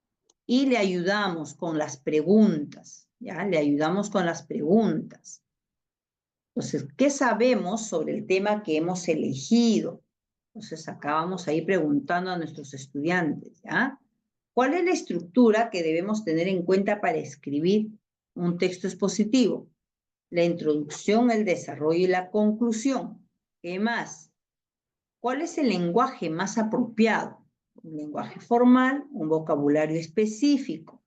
Y le ayudamos con las preguntas, ¿ya? Le ayudamos con las preguntas. Entonces, ¿qué sabemos sobre el tema que hemos elegido? Entonces, acabamos ahí preguntando a nuestros estudiantes, ¿ya? ¿Cuál es la estructura que debemos tener en cuenta para escribir un texto expositivo? La introducción, el desarrollo y la conclusión. ¿Qué más? ¿Cuál es el lenguaje más apropiado? Un lenguaje formal, un vocabulario específico.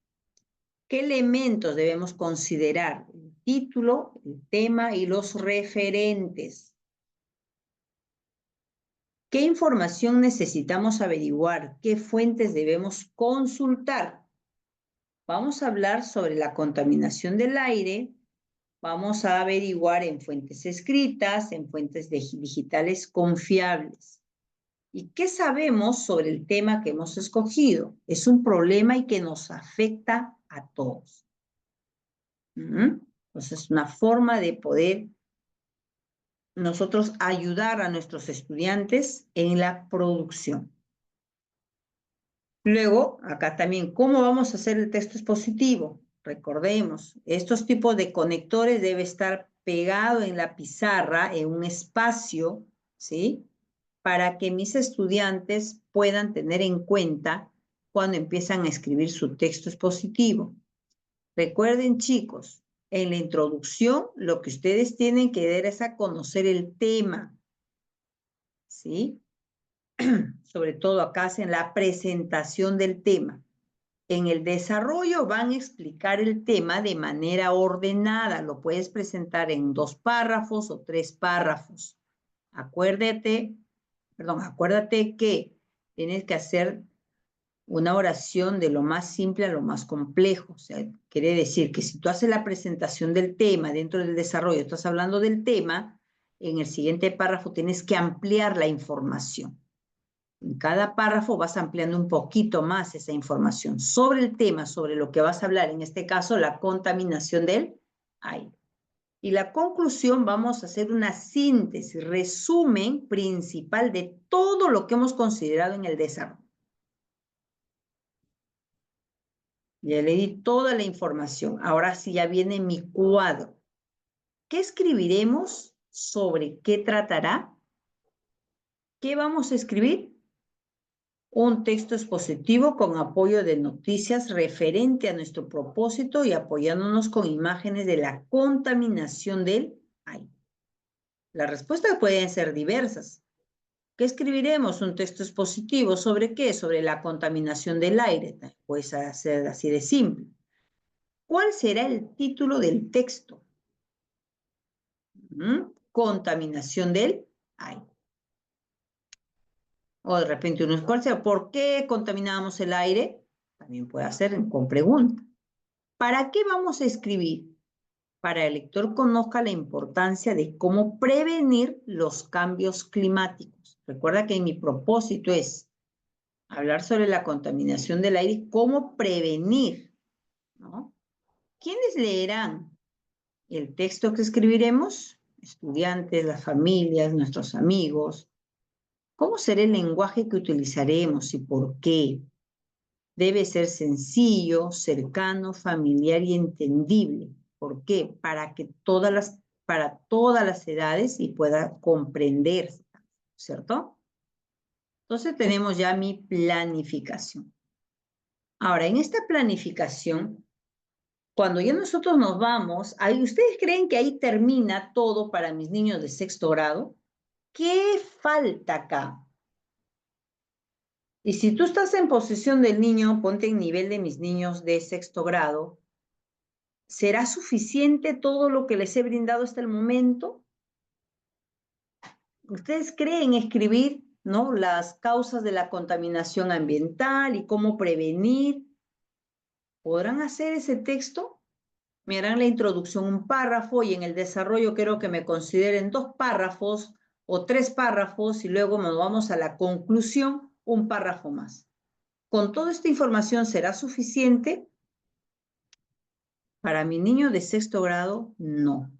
¿Qué elementos debemos considerar? El título, el tema y los referentes. ¿Qué información necesitamos averiguar? ¿Qué fuentes debemos consultar? Vamos a hablar sobre la contaminación del aire. Vamos a averiguar en fuentes escritas, en fuentes digitales confiables. ¿Y qué sabemos sobre el tema que hemos escogido? Es un problema y que nos afecta a todos. Entonces, una forma de poder nosotros ayudar a nuestros estudiantes en la producción. Luego, acá también, ¿cómo vamos a hacer el texto expositivo? Recordemos, estos tipos de conectores debe estar pegado en la pizarra, en un espacio, ¿sí? Para que mis estudiantes puedan tener en cuenta cuando empiezan a escribir su texto expositivo. Recuerden, chicos, en la introducción lo que ustedes tienen que dar es a conocer el tema, ¿sí? Sobre todo acá hacen la presentación del tema. En el desarrollo van a explicar el tema de manera ordenada. Lo puedes presentar en 2 párrafos o 3 párrafos. Acuérdate que tienes que hacer una oración de lo más simple a lo más complejo. O sea, quiere decir que si tú haces la presentación del tema dentro del desarrollo, estás hablando del tema, en el siguiente párrafo tienes que ampliar la información. En cada párrafo vas ampliando un poquito más esa información sobre el tema, sobre lo que vas a hablar, en este caso la contaminación del aire. Y la conclusión, vamos a hacer una síntesis, resumen principal de todo lo que hemos considerado en el desarrollo. Ya le di toda la información. Ahora sí ya viene mi cuadro. ¿Qué escribiremos? ¿Sobre qué tratará? ¿Qué vamos a escribir? Un texto expositivo con apoyo de noticias referente a nuestro propósito y apoyándonos con imágenes de la contaminación del aire. Las respuestas pueden ser diversas. ¿Qué escribiremos? Un texto expositivo. ¿Sobre qué? Sobre la contaminación del aire. Puede ser así de simple. ¿Cuál será el título del texto? Contaminación del aire. O de repente uno escucha, ¿por qué contaminamos el aire? También puede hacer con pregunta. ¿Para qué vamos a escribir? Para que el lector conozca la importancia de cómo prevenir los cambios climáticos. Recuerda que mi propósito es hablar sobre la contaminación del aire y cómo prevenir, ¿no? ¿Quiénes leerán el texto que escribiremos? Estudiantes, las familias, nuestros amigos. ¿Cómo será el lenguaje que utilizaremos y por qué? Debe ser sencillo, cercano, familiar y entendible. ¿Por qué? Para todas las edades y pueda comprenderse, ¿cierto? Entonces tenemos ya mi planificación. Ahora, en esta planificación, cuando ya nosotros nos vamos, ¿ustedes creen que ahí termina todo para mis niños de 6º grado? ¿Qué falta acá? Y si tú estás en posición del niño, ponte en nivel de mis niños de 6º grado, ¿será suficiente todo lo que les he brindado hasta el momento? ¿Ustedes creen escribir, ¿no?, las causas de la contaminación ambiental y cómo prevenir? ¿Podrán hacer ese texto? Me harán la introducción un párrafo y en el desarrollo quiero que me consideren 2 párrafos o 3 párrafos y luego nos vamos a la conclusión, un párrafo más. ¿Con toda esta información será suficiente? Para mi niño de 6º grado, no.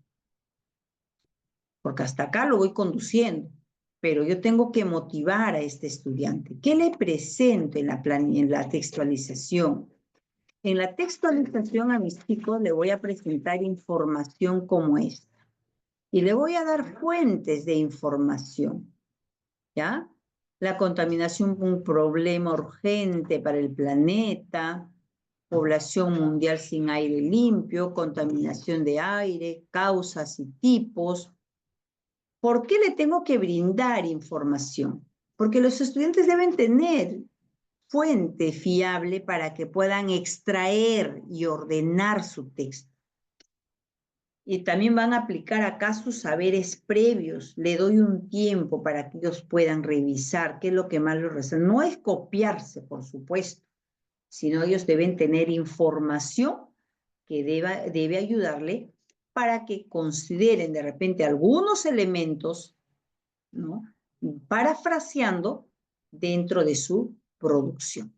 Porque hasta acá lo voy conduciendo. Pero yo tengo que motivar a este estudiante. ¿Qué le presento en la textualización? En la textualización a mis chicos le voy a presentar información como esta. Y le voy a dar fuentes de información. ¿Ya? La contaminación, un problema urgente para el planeta, población mundial sin aire limpio, contaminación de aire, causas y tipos. ¿Por qué le tengo que brindar información? Porque los estudiantes deben tener fuente fiable para que puedan extraer y ordenar su texto. Y también van a aplicar acá sus saberes previos. Le doy un tiempo para que ellos puedan revisar qué es lo que más les resuena. No es copiarse, por supuesto, sino ellos deben tener información que debe ayudarle para que consideren de repente algunos elementos, ¿no?, parafraseando dentro de su producción.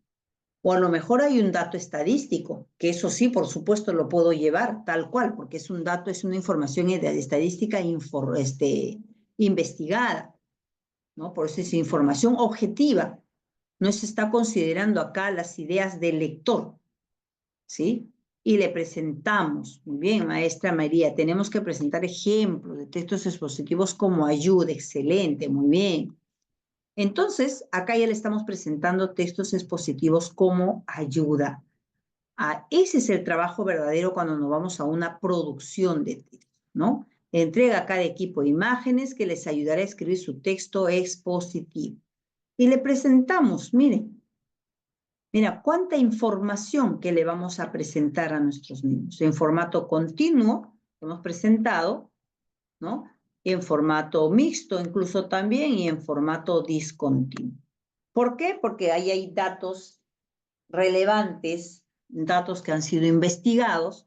O a lo mejor hay un dato estadístico, que eso sí, por supuesto, lo puedo llevar tal cual, porque es un dato, es una información de estadística investigada, ¿no? Por eso es información objetiva. No se está considerando acá las ideas del lector, ¿sí? Y le presentamos, muy bien, maestra María, tenemos que presentar ejemplos de textos expositivos como ayuda, excelente, muy bien. Entonces, acá ya le estamos presentando textos expositivos como ayuda. Ese es el trabajo verdadero cuando nos vamos a una producción de texto, ¿no? Entrega a cada equipo imágenes que les ayudará a escribir su texto expositivo. Y le presentamos, miren, mira cuánta información que le vamos a presentar a nuestros niños. En formato continuo, hemos presentado, ¿no?, en formato mixto incluso también y en formato discontinuo. ¿Por qué? Porque ahí hay datos relevantes, datos que han sido investigados,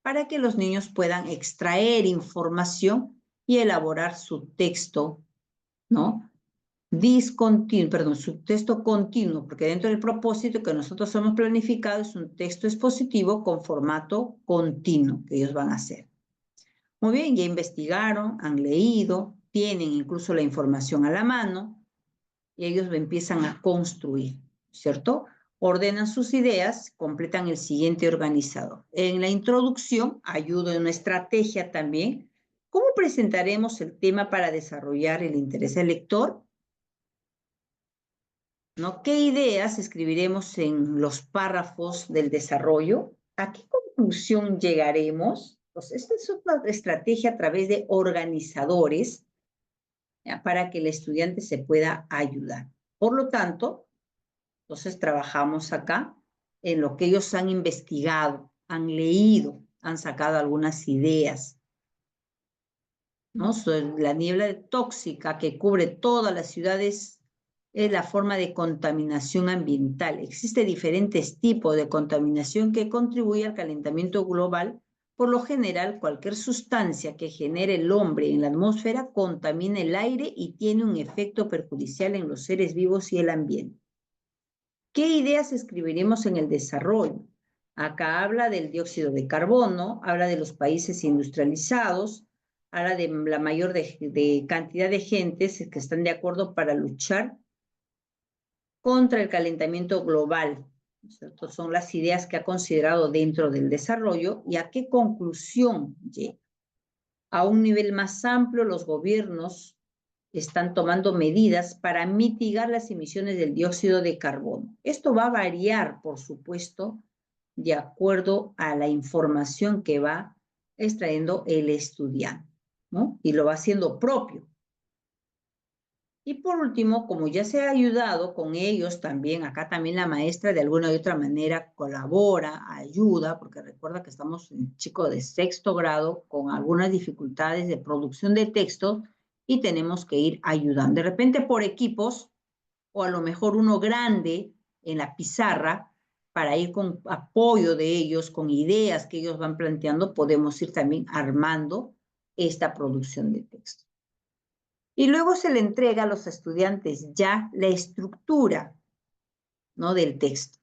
para que los niños puedan extraer información y elaborar su texto, ¿no?, su texto continuo, porque dentro del propósito que nosotros hemos planificado es un texto expositivo con formato continuo que ellos van a hacer. Muy bien, ya investigaron, han leído, tienen incluso la información a la mano y ellos empiezan a construir, ¿cierto? Ordenan sus ideas, completan el siguiente organizador. En la introducción, ayudo en una estrategia también. ¿Cómo presentaremos el tema para desarrollar el interés del lector? ¿No? ¿Qué ideas escribiremos en los párrafos del desarrollo? ¿A qué conclusión llegaremos? Pues esta es una estrategia a través de organizadores, ¿ya?, para que el estudiante se pueda ayudar. Por lo tanto, entonces trabajamos acá en lo que ellos han investigado, han leído, han sacado algunas ideas, ¿no? La niebla tóxica que cubre todas las ciudades es la forma de contaminación ambiental. Existen diferentes tipos de contaminación que contribuyen al calentamiento global. Por lo general, cualquier sustancia que genere el hombre en la atmósfera contamina el aire y tiene un efecto perjudicial en los seres vivos y el ambiente. ¿Qué ideas escribiremos en el desarrollo? Acá habla del dióxido de carbono, habla de los países industrializados, habla de la mayor cantidad de gentes que están de acuerdo para luchar contra el calentamiento global, ¿cierto? Son las ideas que ha considerado dentro del desarrollo y a qué conclusión llega. A un nivel más amplio, los gobiernos están tomando medidas para mitigar las emisiones del dióxido de carbono. Esto va a variar, por supuesto, de acuerdo a la información que va extrayendo el estudiante, ¿no? Y lo va haciendo propio. Y por último, como ya se ha ayudado con ellos también, acá también la maestra de alguna u otra manera colabora, ayuda, porque recuerda que estamos en chico de 6º grado con algunas dificultades de producción de textos y tenemos que ir ayudando. De repente por equipos, o a lo mejor uno grande en la pizarra, para ir con apoyo de ellos, con ideas que ellos van planteando, podemos ir también armando esta producción de texto. Y luego se le entrega a los estudiantes ya la estructura, ¿no?, del texto,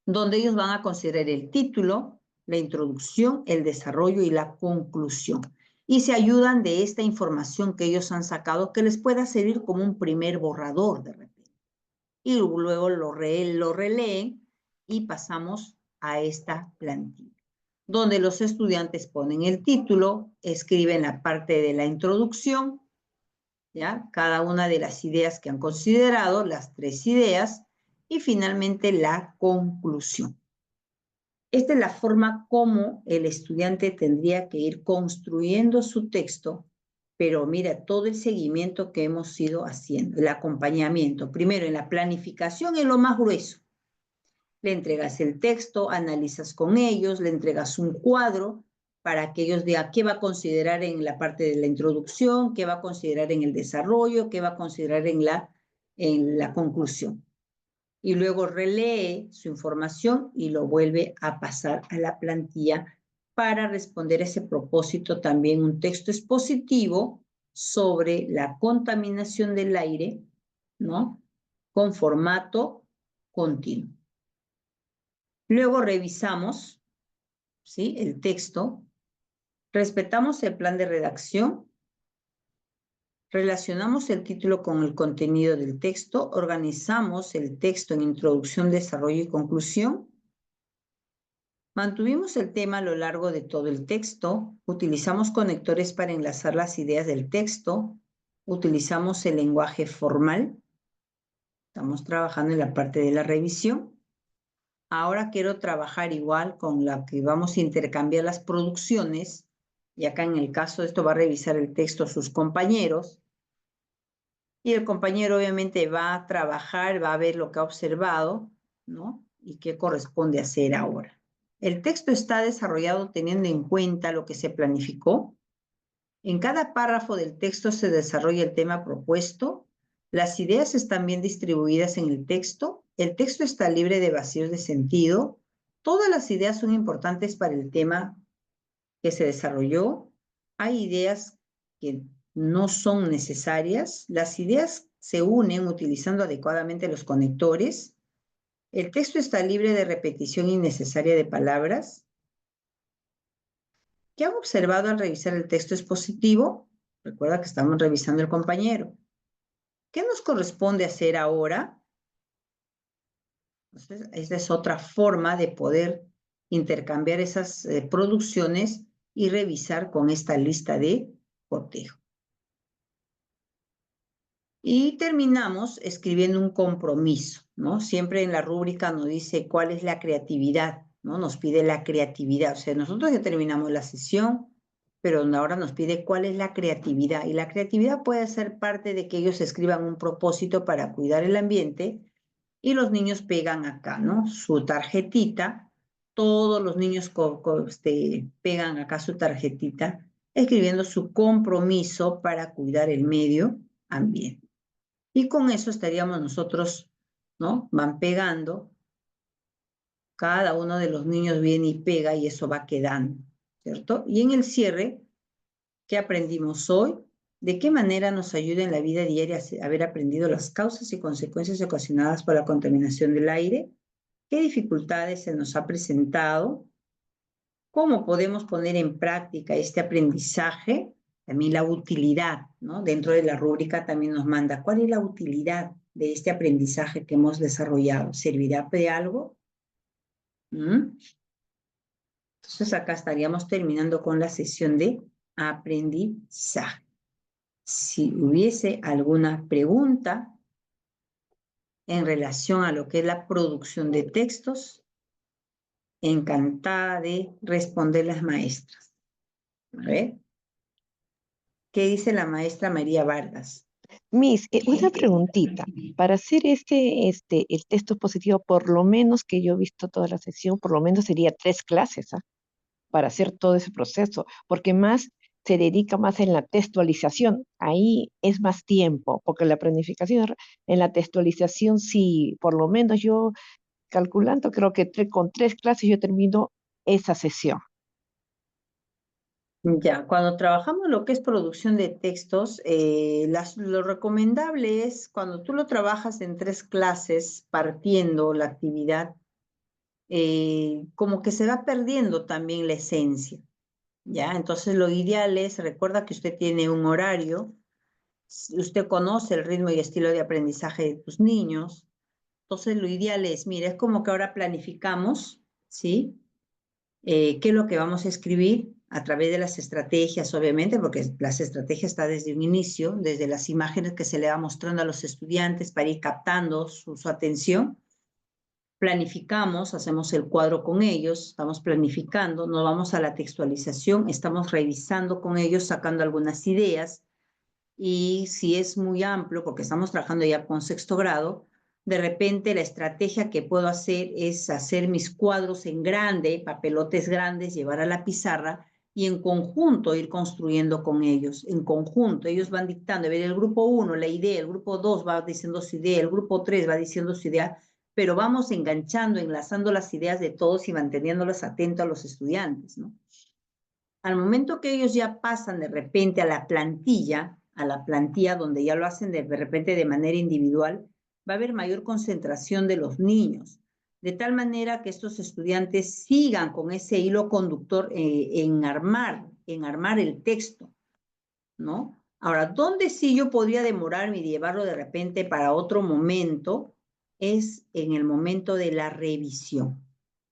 donde ellos van a considerar el título, la introducción, el desarrollo y la conclusión. Y se ayudan de esta información que ellos han sacado que les pueda servir como un primer borrador de repente. Y luego lo releen y pasamos a esta plantilla, donde los estudiantes ponen el título, escriben la parte de la introducción, ¿ya? Cada una de las ideas que han considerado, las 3 ideas, y finalmente la conclusión. Esta es la forma como el estudiante tendría que ir construyendo su texto, pero mira todo el seguimiento que hemos ido haciendo, el acompañamiento. Primero, en la planificación es lo más grueso. Le entregas el texto, analizas con ellos, le entregas un cuadro para que ellos digan qué va a considerar en la parte de la introducción, qué va a considerar en el desarrollo, qué va a considerar en la conclusión. Y luego relee su información y lo vuelve a pasar a la plantilla para responder a ese propósito también un texto expositivo sobre la contaminación del aire, ¿no?, con formato continuo. Luego revisamos, ¿sí?, el texto, respetamos el plan de redacción, relacionamos el título con el contenido del texto, organizamos el texto en introducción, desarrollo y conclusión, mantuvimos el tema a lo largo de todo el texto, utilizamos conectores para enlazar las ideas del texto, utilizamos el lenguaje formal, estamos trabajando en la parte de la revisión. Ahora quiero trabajar igual con la que vamos a intercambiar las producciones, y acá en el caso de esto va a revisar el texto sus compañeros, y el compañero obviamente va a trabajar, va a ver lo que ha observado, ¿no?, y qué corresponde hacer ahora. El texto está desarrollado teniendo en cuenta lo que se planificó. En cada párrafo del texto se desarrolla el tema propuesto, las ideas están bien distribuidas en el texto está libre de vacíos de sentido, todas las ideas son importantes para el tema que se desarrolló, hay ideas que no son necesarias, las ideas se unen utilizando adecuadamente los conectores, el texto está libre de repetición innecesaria de palabras. ¿Qué han observado al revisar el texto expositivo? Recuerda que estamos revisando el compañero. ¿Qué nos corresponde hacer ahora? Entonces, esa es otra forma de poder intercambiar esas producciones y revisar con esta lista de cotejo. Y terminamos escribiendo un compromiso, ¿no? Siempre en la rúbrica nos dice cuál es la creatividad, ¿no? Nos pide la creatividad. O sea, nosotros ya terminamos la sesión, pero ahora nos pide cuál es la creatividad. Y la creatividad puede ser parte de que ellos escriban un propósito para cuidar el ambiente y los niños pegan acá, ¿no?, su tarjetita. Todos los niños pegan acá su tarjetita escribiendo su compromiso para cuidar el medio ambiente. Y con eso estaríamos nosotros, ¿no? Van pegando, cada uno de los niños viene y pega y eso va quedando, ¿cierto? Y en el cierre, ¿qué aprendimos hoy? ¿De qué manera nos ayuda en la vida diaria haber aprendido las causas y consecuencias ocasionadas por la contaminación del aire? ¿Qué dificultades se nos ha presentado? ¿Cómo podemos poner en práctica este aprendizaje? También la utilidad, ¿no? Dentro de la rúbrica también nos manda cuál es la utilidad de este aprendizaje que hemos desarrollado. ¿Servirá de algo? Entonces acá estaríamos terminando con la sesión de aprendizaje. Si hubiese alguna pregunta en relación a lo que es la producción de textos, encantada de responder las maestras. A ver, ¿qué dice la maestra María Vargas? Miss, una preguntita. Para hacer el texto positivo, por lo menos que yo he visto toda la sesión, por lo menos sería 3 clases, ¿ah? Para hacer todo ese proceso, porque más se dedica más en la textualización. Ahí es más tiempo, porque la planificación, en la textualización, sí, por lo menos yo calculando, creo que con 3 clases yo termino esa sesión. Ya, cuando trabajamos lo que es producción de textos, lo recomendable es cuando tú lo trabajas en 3 clases, partiendo la actividad, como que se va perdiendo también la esencia, ¿ya? Entonces lo ideal es, recuerda que usted tiene un horario, usted conoce el ritmo y estilo de aprendizaje de tus niños, entonces lo ideal es, mira, es como que ahora planificamos, ¿sí? ¿Qué es lo que vamos a escribir? A través de las estrategias, obviamente, porque las estrategias está desde un inicio, desde las imágenes que se le va mostrando a los estudiantes para ir captando su atención. Planificamos, hacemos el cuadro con ellos, estamos planificando, nos vamos a la textualización, estamos revisando con ellos, sacando algunas ideas, y si es muy amplio, porque estamos trabajando ya con 6º grado, de repente la estrategia que puedo hacer es hacer mis cuadros en grande, papelotes grandes, llevar a la pizarra y en conjunto ir construyendo con ellos. En conjunto, ellos van dictando, a ver, el grupo 1, la idea, el grupo 2 va diciendo su idea, el grupo 3 va diciendo su idea, pero vamos enganchando, enlazando las ideas de todos y manteniéndolos atentos a los estudiantes, ¿no? Al momento que ellos ya pasan de repente a la plantilla donde ya lo hacen de repente de manera individual, va a haber mayor concentración de los niños, de tal manera que estos estudiantes sigan con ese hilo conductor en armar el texto, ¿no? Ahora, ¿dónde sí yo podría demorarme y llevarlo de repente para otro momento? Es en el momento de la revisión.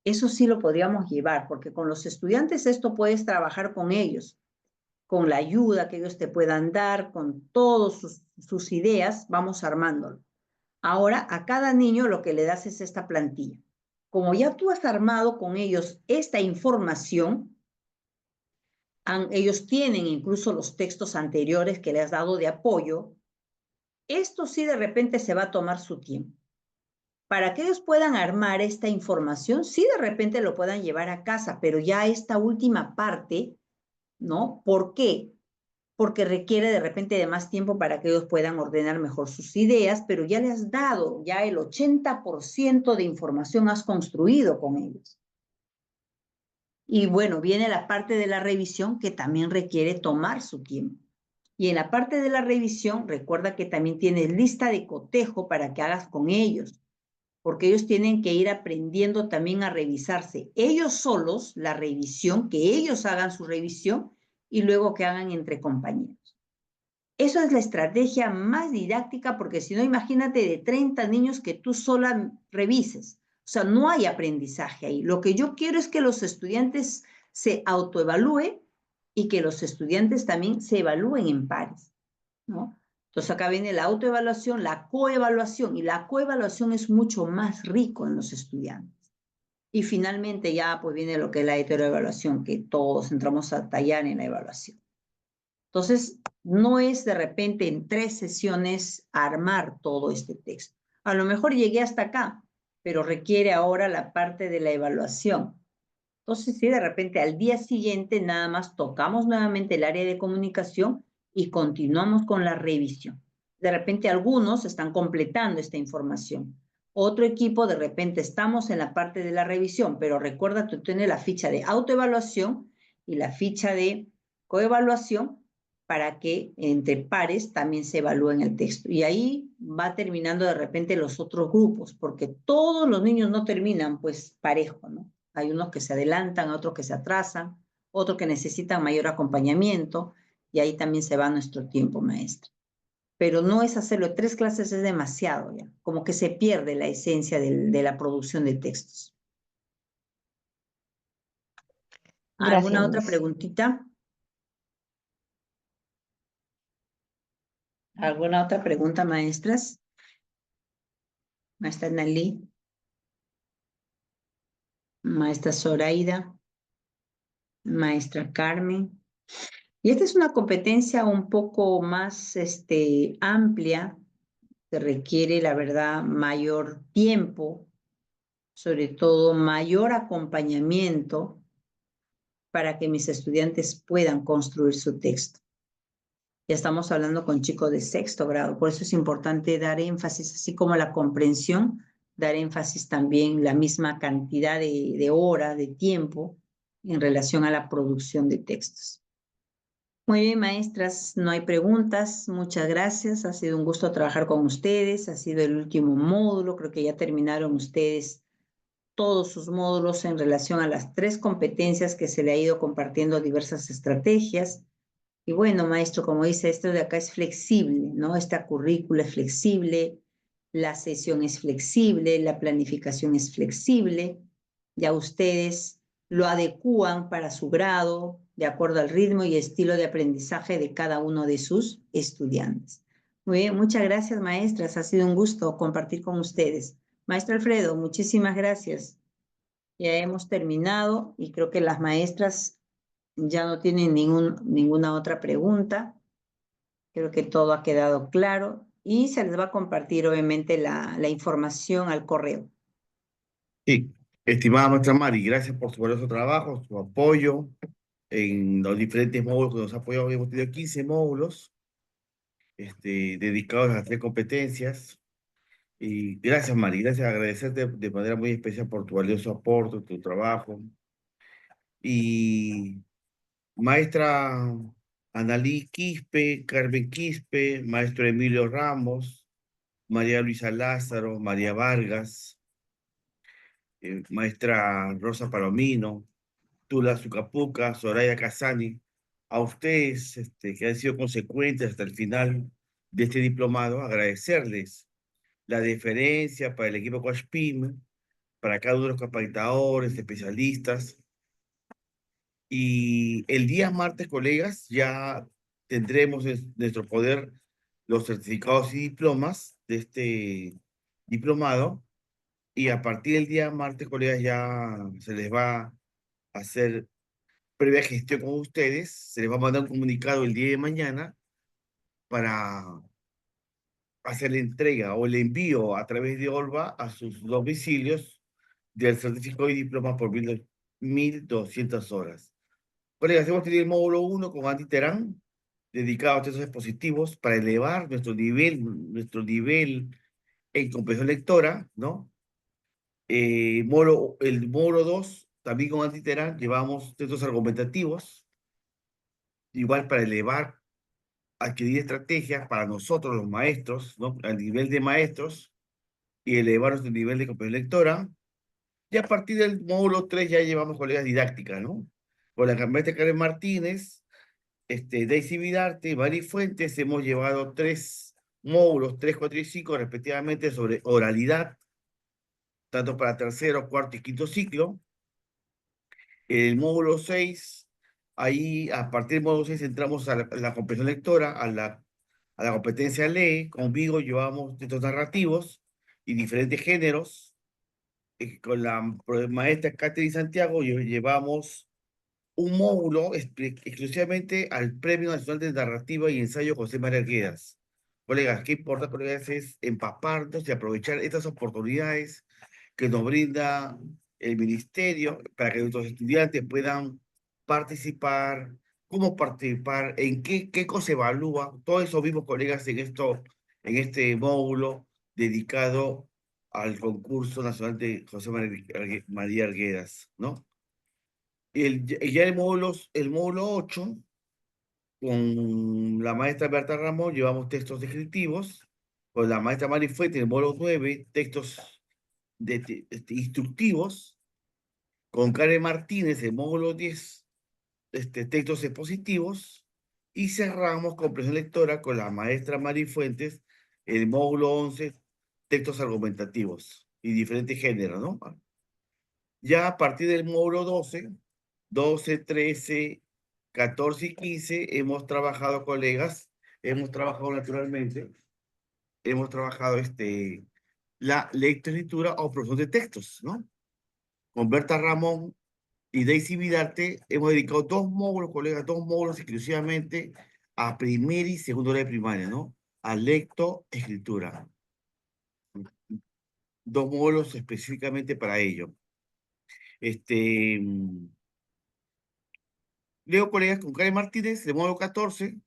Eso sí lo podríamos llevar, porque con los estudiantes esto puedes trabajar con ellos, con la ayuda que ellos te puedan dar, con todas sus ideas, vamos armándolo. Ahora, a cada niño lo que le das es esta plantilla. Como ya tú has armado con ellos esta información, ellos tienen incluso los textos anteriores que le has dado de apoyo, esto sí de repente se va a tomar su tiempo. Para que ellos puedan armar esta información, sí de repente lo puedan llevar a casa, pero ya esta última parte, ¿no? ¿Por qué? Porque requiere de repente de más tiempo para que ellos puedan ordenar mejor sus ideas, pero ya les has dado, ya el 80% de información has construido con ellos. Y bueno, viene la parte de la revisión que también requiere tomar su tiempo. Y en la parte de la revisión, recuerda que también tienes lista de cotejo para que hagas con ellos, porque ellos tienen que ir aprendiendo también a revisarse ellos solos la revisión, que ellos hagan su revisión y luego que hagan entre compañeros. Eso es la estrategia más didáctica, porque si no, imagínate de 30 niños que tú sola revises. O sea, no hay aprendizaje ahí. Lo que yo quiero es que los estudiantes se autoevalúen y que los estudiantes también se evalúen en pares, ¿no? Entonces acá viene la autoevaluación, la coevaluación, y la coevaluación es mucho más rico en los estudiantes. Y finalmente ya pues viene lo que es la heteroevaluación, que todos entramos a tallar en la evaluación. Entonces, no es de repente en 3 sesiones armar todo este texto. A lo mejor llegué hasta acá, pero requiere ahora la parte de la evaluación. Entonces, sí, de repente al día siguiente nada más tocamos nuevamente el área de comunicación y continuamos con la revisión. De repente algunos están completando esta información. Otro equipo, de repente estamos en la parte de la revisión, pero recuerda, tú tienes la ficha de autoevaluación y la ficha de coevaluación para que entre pares también se evalúen el texto. Y ahí va terminando de repente los otros grupos, porque todos los niños no terminan pues parejo, ¿no? Hay unos que se adelantan, otros que se atrasan, otros que necesitan mayor acompañamiento, y ahí también se va nuestro tiempo, maestra. Pero no es hacerlo, 3 clases es demasiado ya, como que se pierde la esencia de la producción de textos. Gracias, ¿Alguna otra Miss. preguntita? ¿Alguna otra pregunta, maestras? Maestra Nalí, maestra Zoraida, maestra Carmen. Y esta es una competencia un poco más amplia, que requiere, la verdad, mayor tiempo, sobre todo mayor acompañamiento para que mis estudiantes puedan construir su texto. Ya estamos hablando con chicos de sexto grado, por eso es importante dar énfasis, así como la comprensión, dar énfasis también la misma cantidad de hora, de tiempo, en relación a la producción de textos. Muy bien, maestras, no hay preguntas. Muchas gracias. Ha sido un gusto trabajar con ustedes. Ha sido el último módulo. Creo que ya terminaron ustedes todos sus módulos en relación a las 3 competencias que se le ha ido compartiendo diversas estrategias. Y bueno, maestro, como dice, esto de acá es flexible, ¿no? Esta currícula es flexible, la sesión es flexible, la planificación es flexible. Ya ustedes lo adecúan para su grado, de acuerdo al ritmo y estilo de aprendizaje de cada uno de sus estudiantes. Muy bien, muchas gracias, maestras. Ha sido un gusto compartir con ustedes. Maestro Alfredo, muchísimas gracias. Ya hemos terminado y creo que las maestras ya no tienen ninguna otra pregunta. Creo que todo ha quedado claro y se les va a compartir obviamente la información al correo. Sí, estimada maestra Mari, gracias por su valioso trabajo, su apoyo en los diferentes módulos que nos ha apoyado. Hemos tenido 15 módulos dedicados a las 3 competencias. Y gracias, Mari, gracias, agradecerte de manera muy especial por tu valioso aporte, tu trabajo. Y maestra Analí Quispe, Carmen Quispe, maestro Emilio Ramos, María Luisa Lázaro, María Vargas, maestra Rosa Palomino, Tula Zucapuca, Soraya Casani, a ustedes que han sido consecuentes hasta el final de este diplomado, agradecerles la deferencia para el equipo Coachpim, para cada uno de los capacitadores, especialistas. Y el día martes, colegas, ya tendremos en nuestro poder los certificados y diplomas de este diplomado. Y a partir del día martes, colegas, ya se les va a hacer previa gestión con ustedes. Se les va a mandar un comunicado el día de mañana para hacer la entrega o el envío a través de Olva a sus domicilios del certificado y diploma por 1.200 horas. Colegas, hemos tenido el módulo 1 con Andy Terán, dedicado a textos expositivos para elevar nuestro nivel en comprensión lectora, ¿no? El módulo 2, también con Andy Terán, llevamos textos argumentativos, igual para elevar, adquirir estrategias para nosotros los maestros, ¿no? Al nivel de maestros y elevar nuestro nivel de comprensión lectora. Y a partir del módulo 3 ya llevamos colegas didácticas, ¿no? Con la maestra Karen Martínez, Daisy Vidarte, Mari Fuentes, hemos llevado 3 módulos, 3, 4 y 5, respectivamente, sobre oralidad, tanto para tercero, cuarto y quinto ciclo. El módulo 6, ahí a partir del módulo 6 entramos a la comprensión lectora, a la competencia ley. Conmigo llevamos textos narrativos y diferentes géneros. Con la maestra Catherine Santiago llevamos un módulo exclusivamente al Premio Nacional de Narrativa y Ensayo José María Arguedas. Colegas, qué importante, colegas, es empaparnos y aprovechar estas oportunidades que nos brinda el ministerio para que nuestros estudiantes puedan participar, cómo participar, en qué cosa evalúa, todos esos mismos colegas en este módulo dedicado al concurso nacional de José María Arguedas, ¿no? Ya el módulo 8, con la maestra Berta Ramón, llevamos textos descriptivos. Con la maestra Mari Fuente, en el módulo 9, textos instructivos. Con Karen Martínez, el módulo 10, textos expositivos. Y cerramos comprensión lectora con la maestra Mari Fuentes, el módulo 11, textos argumentativos y diferentes géneros, ¿no? Ya a partir del módulo 12, 13, 14 y 15 hemos trabajado, colegas, hemos trabajado naturalmente, hemos trabajado la lectoescritura o producción de textos, ¿no? Con Berta Ramón y Daisy Vidarte hemos dedicado 2 módulos, colegas, 2 módulos exclusivamente a primer y segundo de primaria, ¿no? A lectoescritura. 2 módulos específicamente para ello. Leo, colegas, con Karen Martínez, de módulo 14,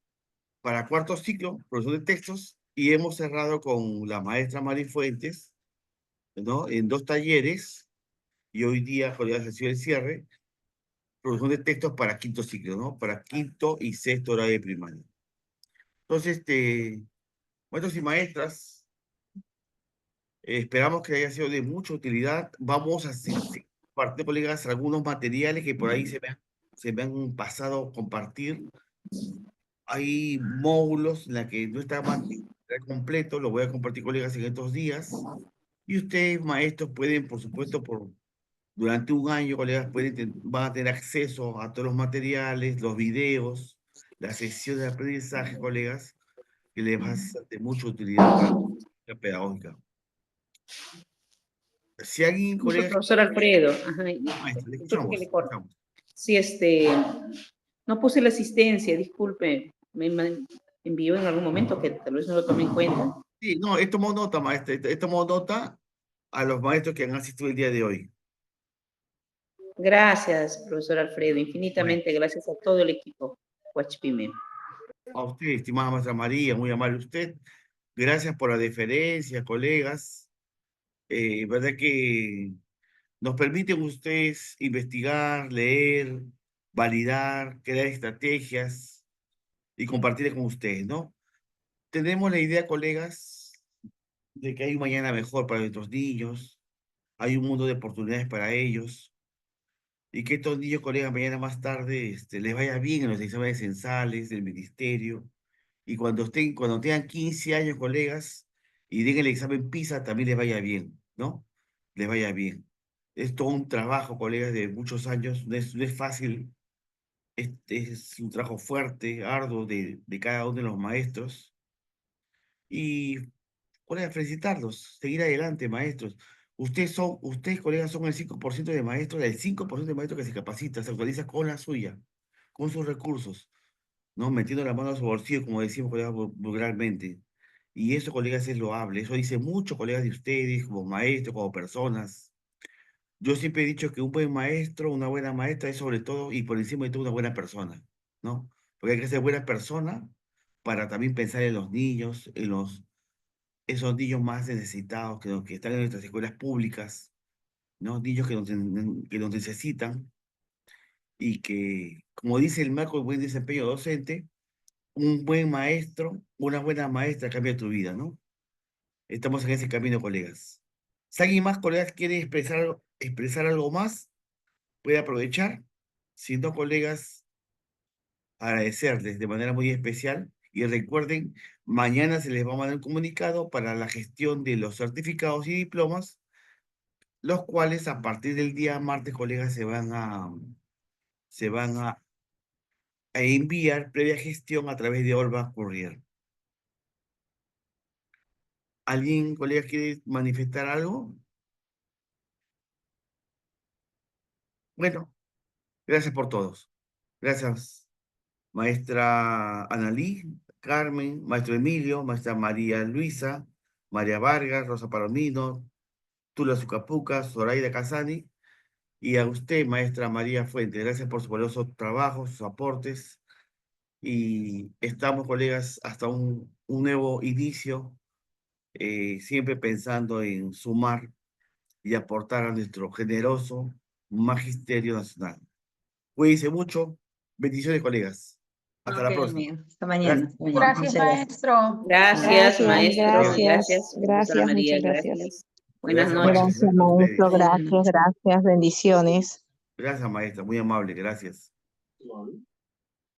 para cuarto ciclo, producción de textos, y hemos cerrado con la maestra Mari Fuentes, ¿no? En 2 talleres, y hoy día, colegas, ha sido el cierre, producción de textos para quinto ciclo, ¿no? Para quinto y sexto grado de primaria. Entonces, maestros y maestras, esperamos que haya sido de mucha utilidad. Vamos a compartir, colegas, algunos materiales que por ahí se me han pasado a compartir. Hay módulos en la que no está completo, lo voy a compartir, colegas, en estos días. Y ustedes, maestros, pueden, por supuesto, durante un año, colegas, van a tener acceso a todos los materiales, los videos, las sesiones de aprendizaje, colegas, que les va a ser de mucha utilidad para la pedagógica. Si alguien, colegas... Profesor Alfredo, ajá, Maestro, le disculpe que le corte. escuchamos. Sí, no puse la asistencia, disculpe, me envió en algún momento que tal vez no lo tomé en cuenta. Sí, no, he tomado nota, maestra, he tomado nota a los maestros que han asistido el día de hoy. Gracias, profesor Alfredo, infinitamente gracias a todo el equipo Huachpime. A usted, estimada maestra María, muy amable usted. Gracias por la deferencia, colegas. Verdad que nos permiten ustedes investigar, leer, validar, crear estrategias y compartir con ustedes, ¿no? Tenemos la idea, colegas, de que hay un mañana mejor para nuestros niños, hay un mundo de oportunidades para ellos, y que estos niños, colegas, mañana más tarde les vaya bien en los exámenes censales del ministerio, y cuando tengan 15 años, colegas, y den el examen PISA, también les vaya bien, ¿no? Les vaya bien. Es todo un trabajo, colegas, de muchos años, no es fácil, es un trabajo fuerte, arduo de cada uno de los maestros, y, colegas, felicitarlos, seguir adelante, maestros. Ustedes, colegas, son el 5% de maestros, el 5% de maestros que se capacita, se actualiza con la suya, con sus recursos, ¿no? Metiendo la mano a su bolsillo, como decimos, colegas, vulgarmente. Y eso, colegas, es loable. Eso dice mucho, colegas, de ustedes, como maestros, como personas. Yo siempre he dicho que un buen maestro, una buena maestra es sobre todo y por encima de todo una buena persona, ¿no? Porque hay que ser buena persona para también pensar en los niños, esos niños más necesitados que están en nuestras escuelas públicas, ¿no? Niños que nos necesitan y que, como dice el marco de buen desempeño docente, un buen maestro, una buena maestra cambia tu vida, ¿no? Estamos en ese camino, colegas. Si alguien más, colegas, quiere expresar algo más, puede aprovechar. Si no, colegas, agradecerles de manera muy especial. Y recuerden, mañana se les va a mandar un comunicado para la gestión de los certificados y diplomas, los cuales a partir del día martes, colegas, se van a enviar previa gestión a través de Olva Courier. ¿Alguien, colegas, quiere manifestar algo? Bueno, gracias por todos. Gracias, maestra Analí, Carmen, maestro Emilio, maestra María Luisa, María Vargas, Rosa Palomino, Tula Sucapuca, Zoraida Casani, y a usted, maestra María Fuentes. Gracias por su valioso trabajo, sus aportes, y estamos, colegas, hasta un nuevo inicio, siempre pensando en sumar y aportar a nuestro generoso Magisterio Nacional. Cuídense mucho. Bendiciones, colegas. Hasta la próxima. Hasta mañana. Gracias. Gracias, maestro. Gracias, maestro. gracias, Profesora María, muchas gracias. gracias. Buenas Gracias, noches. maestra. Gracias, A ustedes. maestro. Gracias, gracias. Bendiciones. Gracias, maestra. Muy amable. Gracias.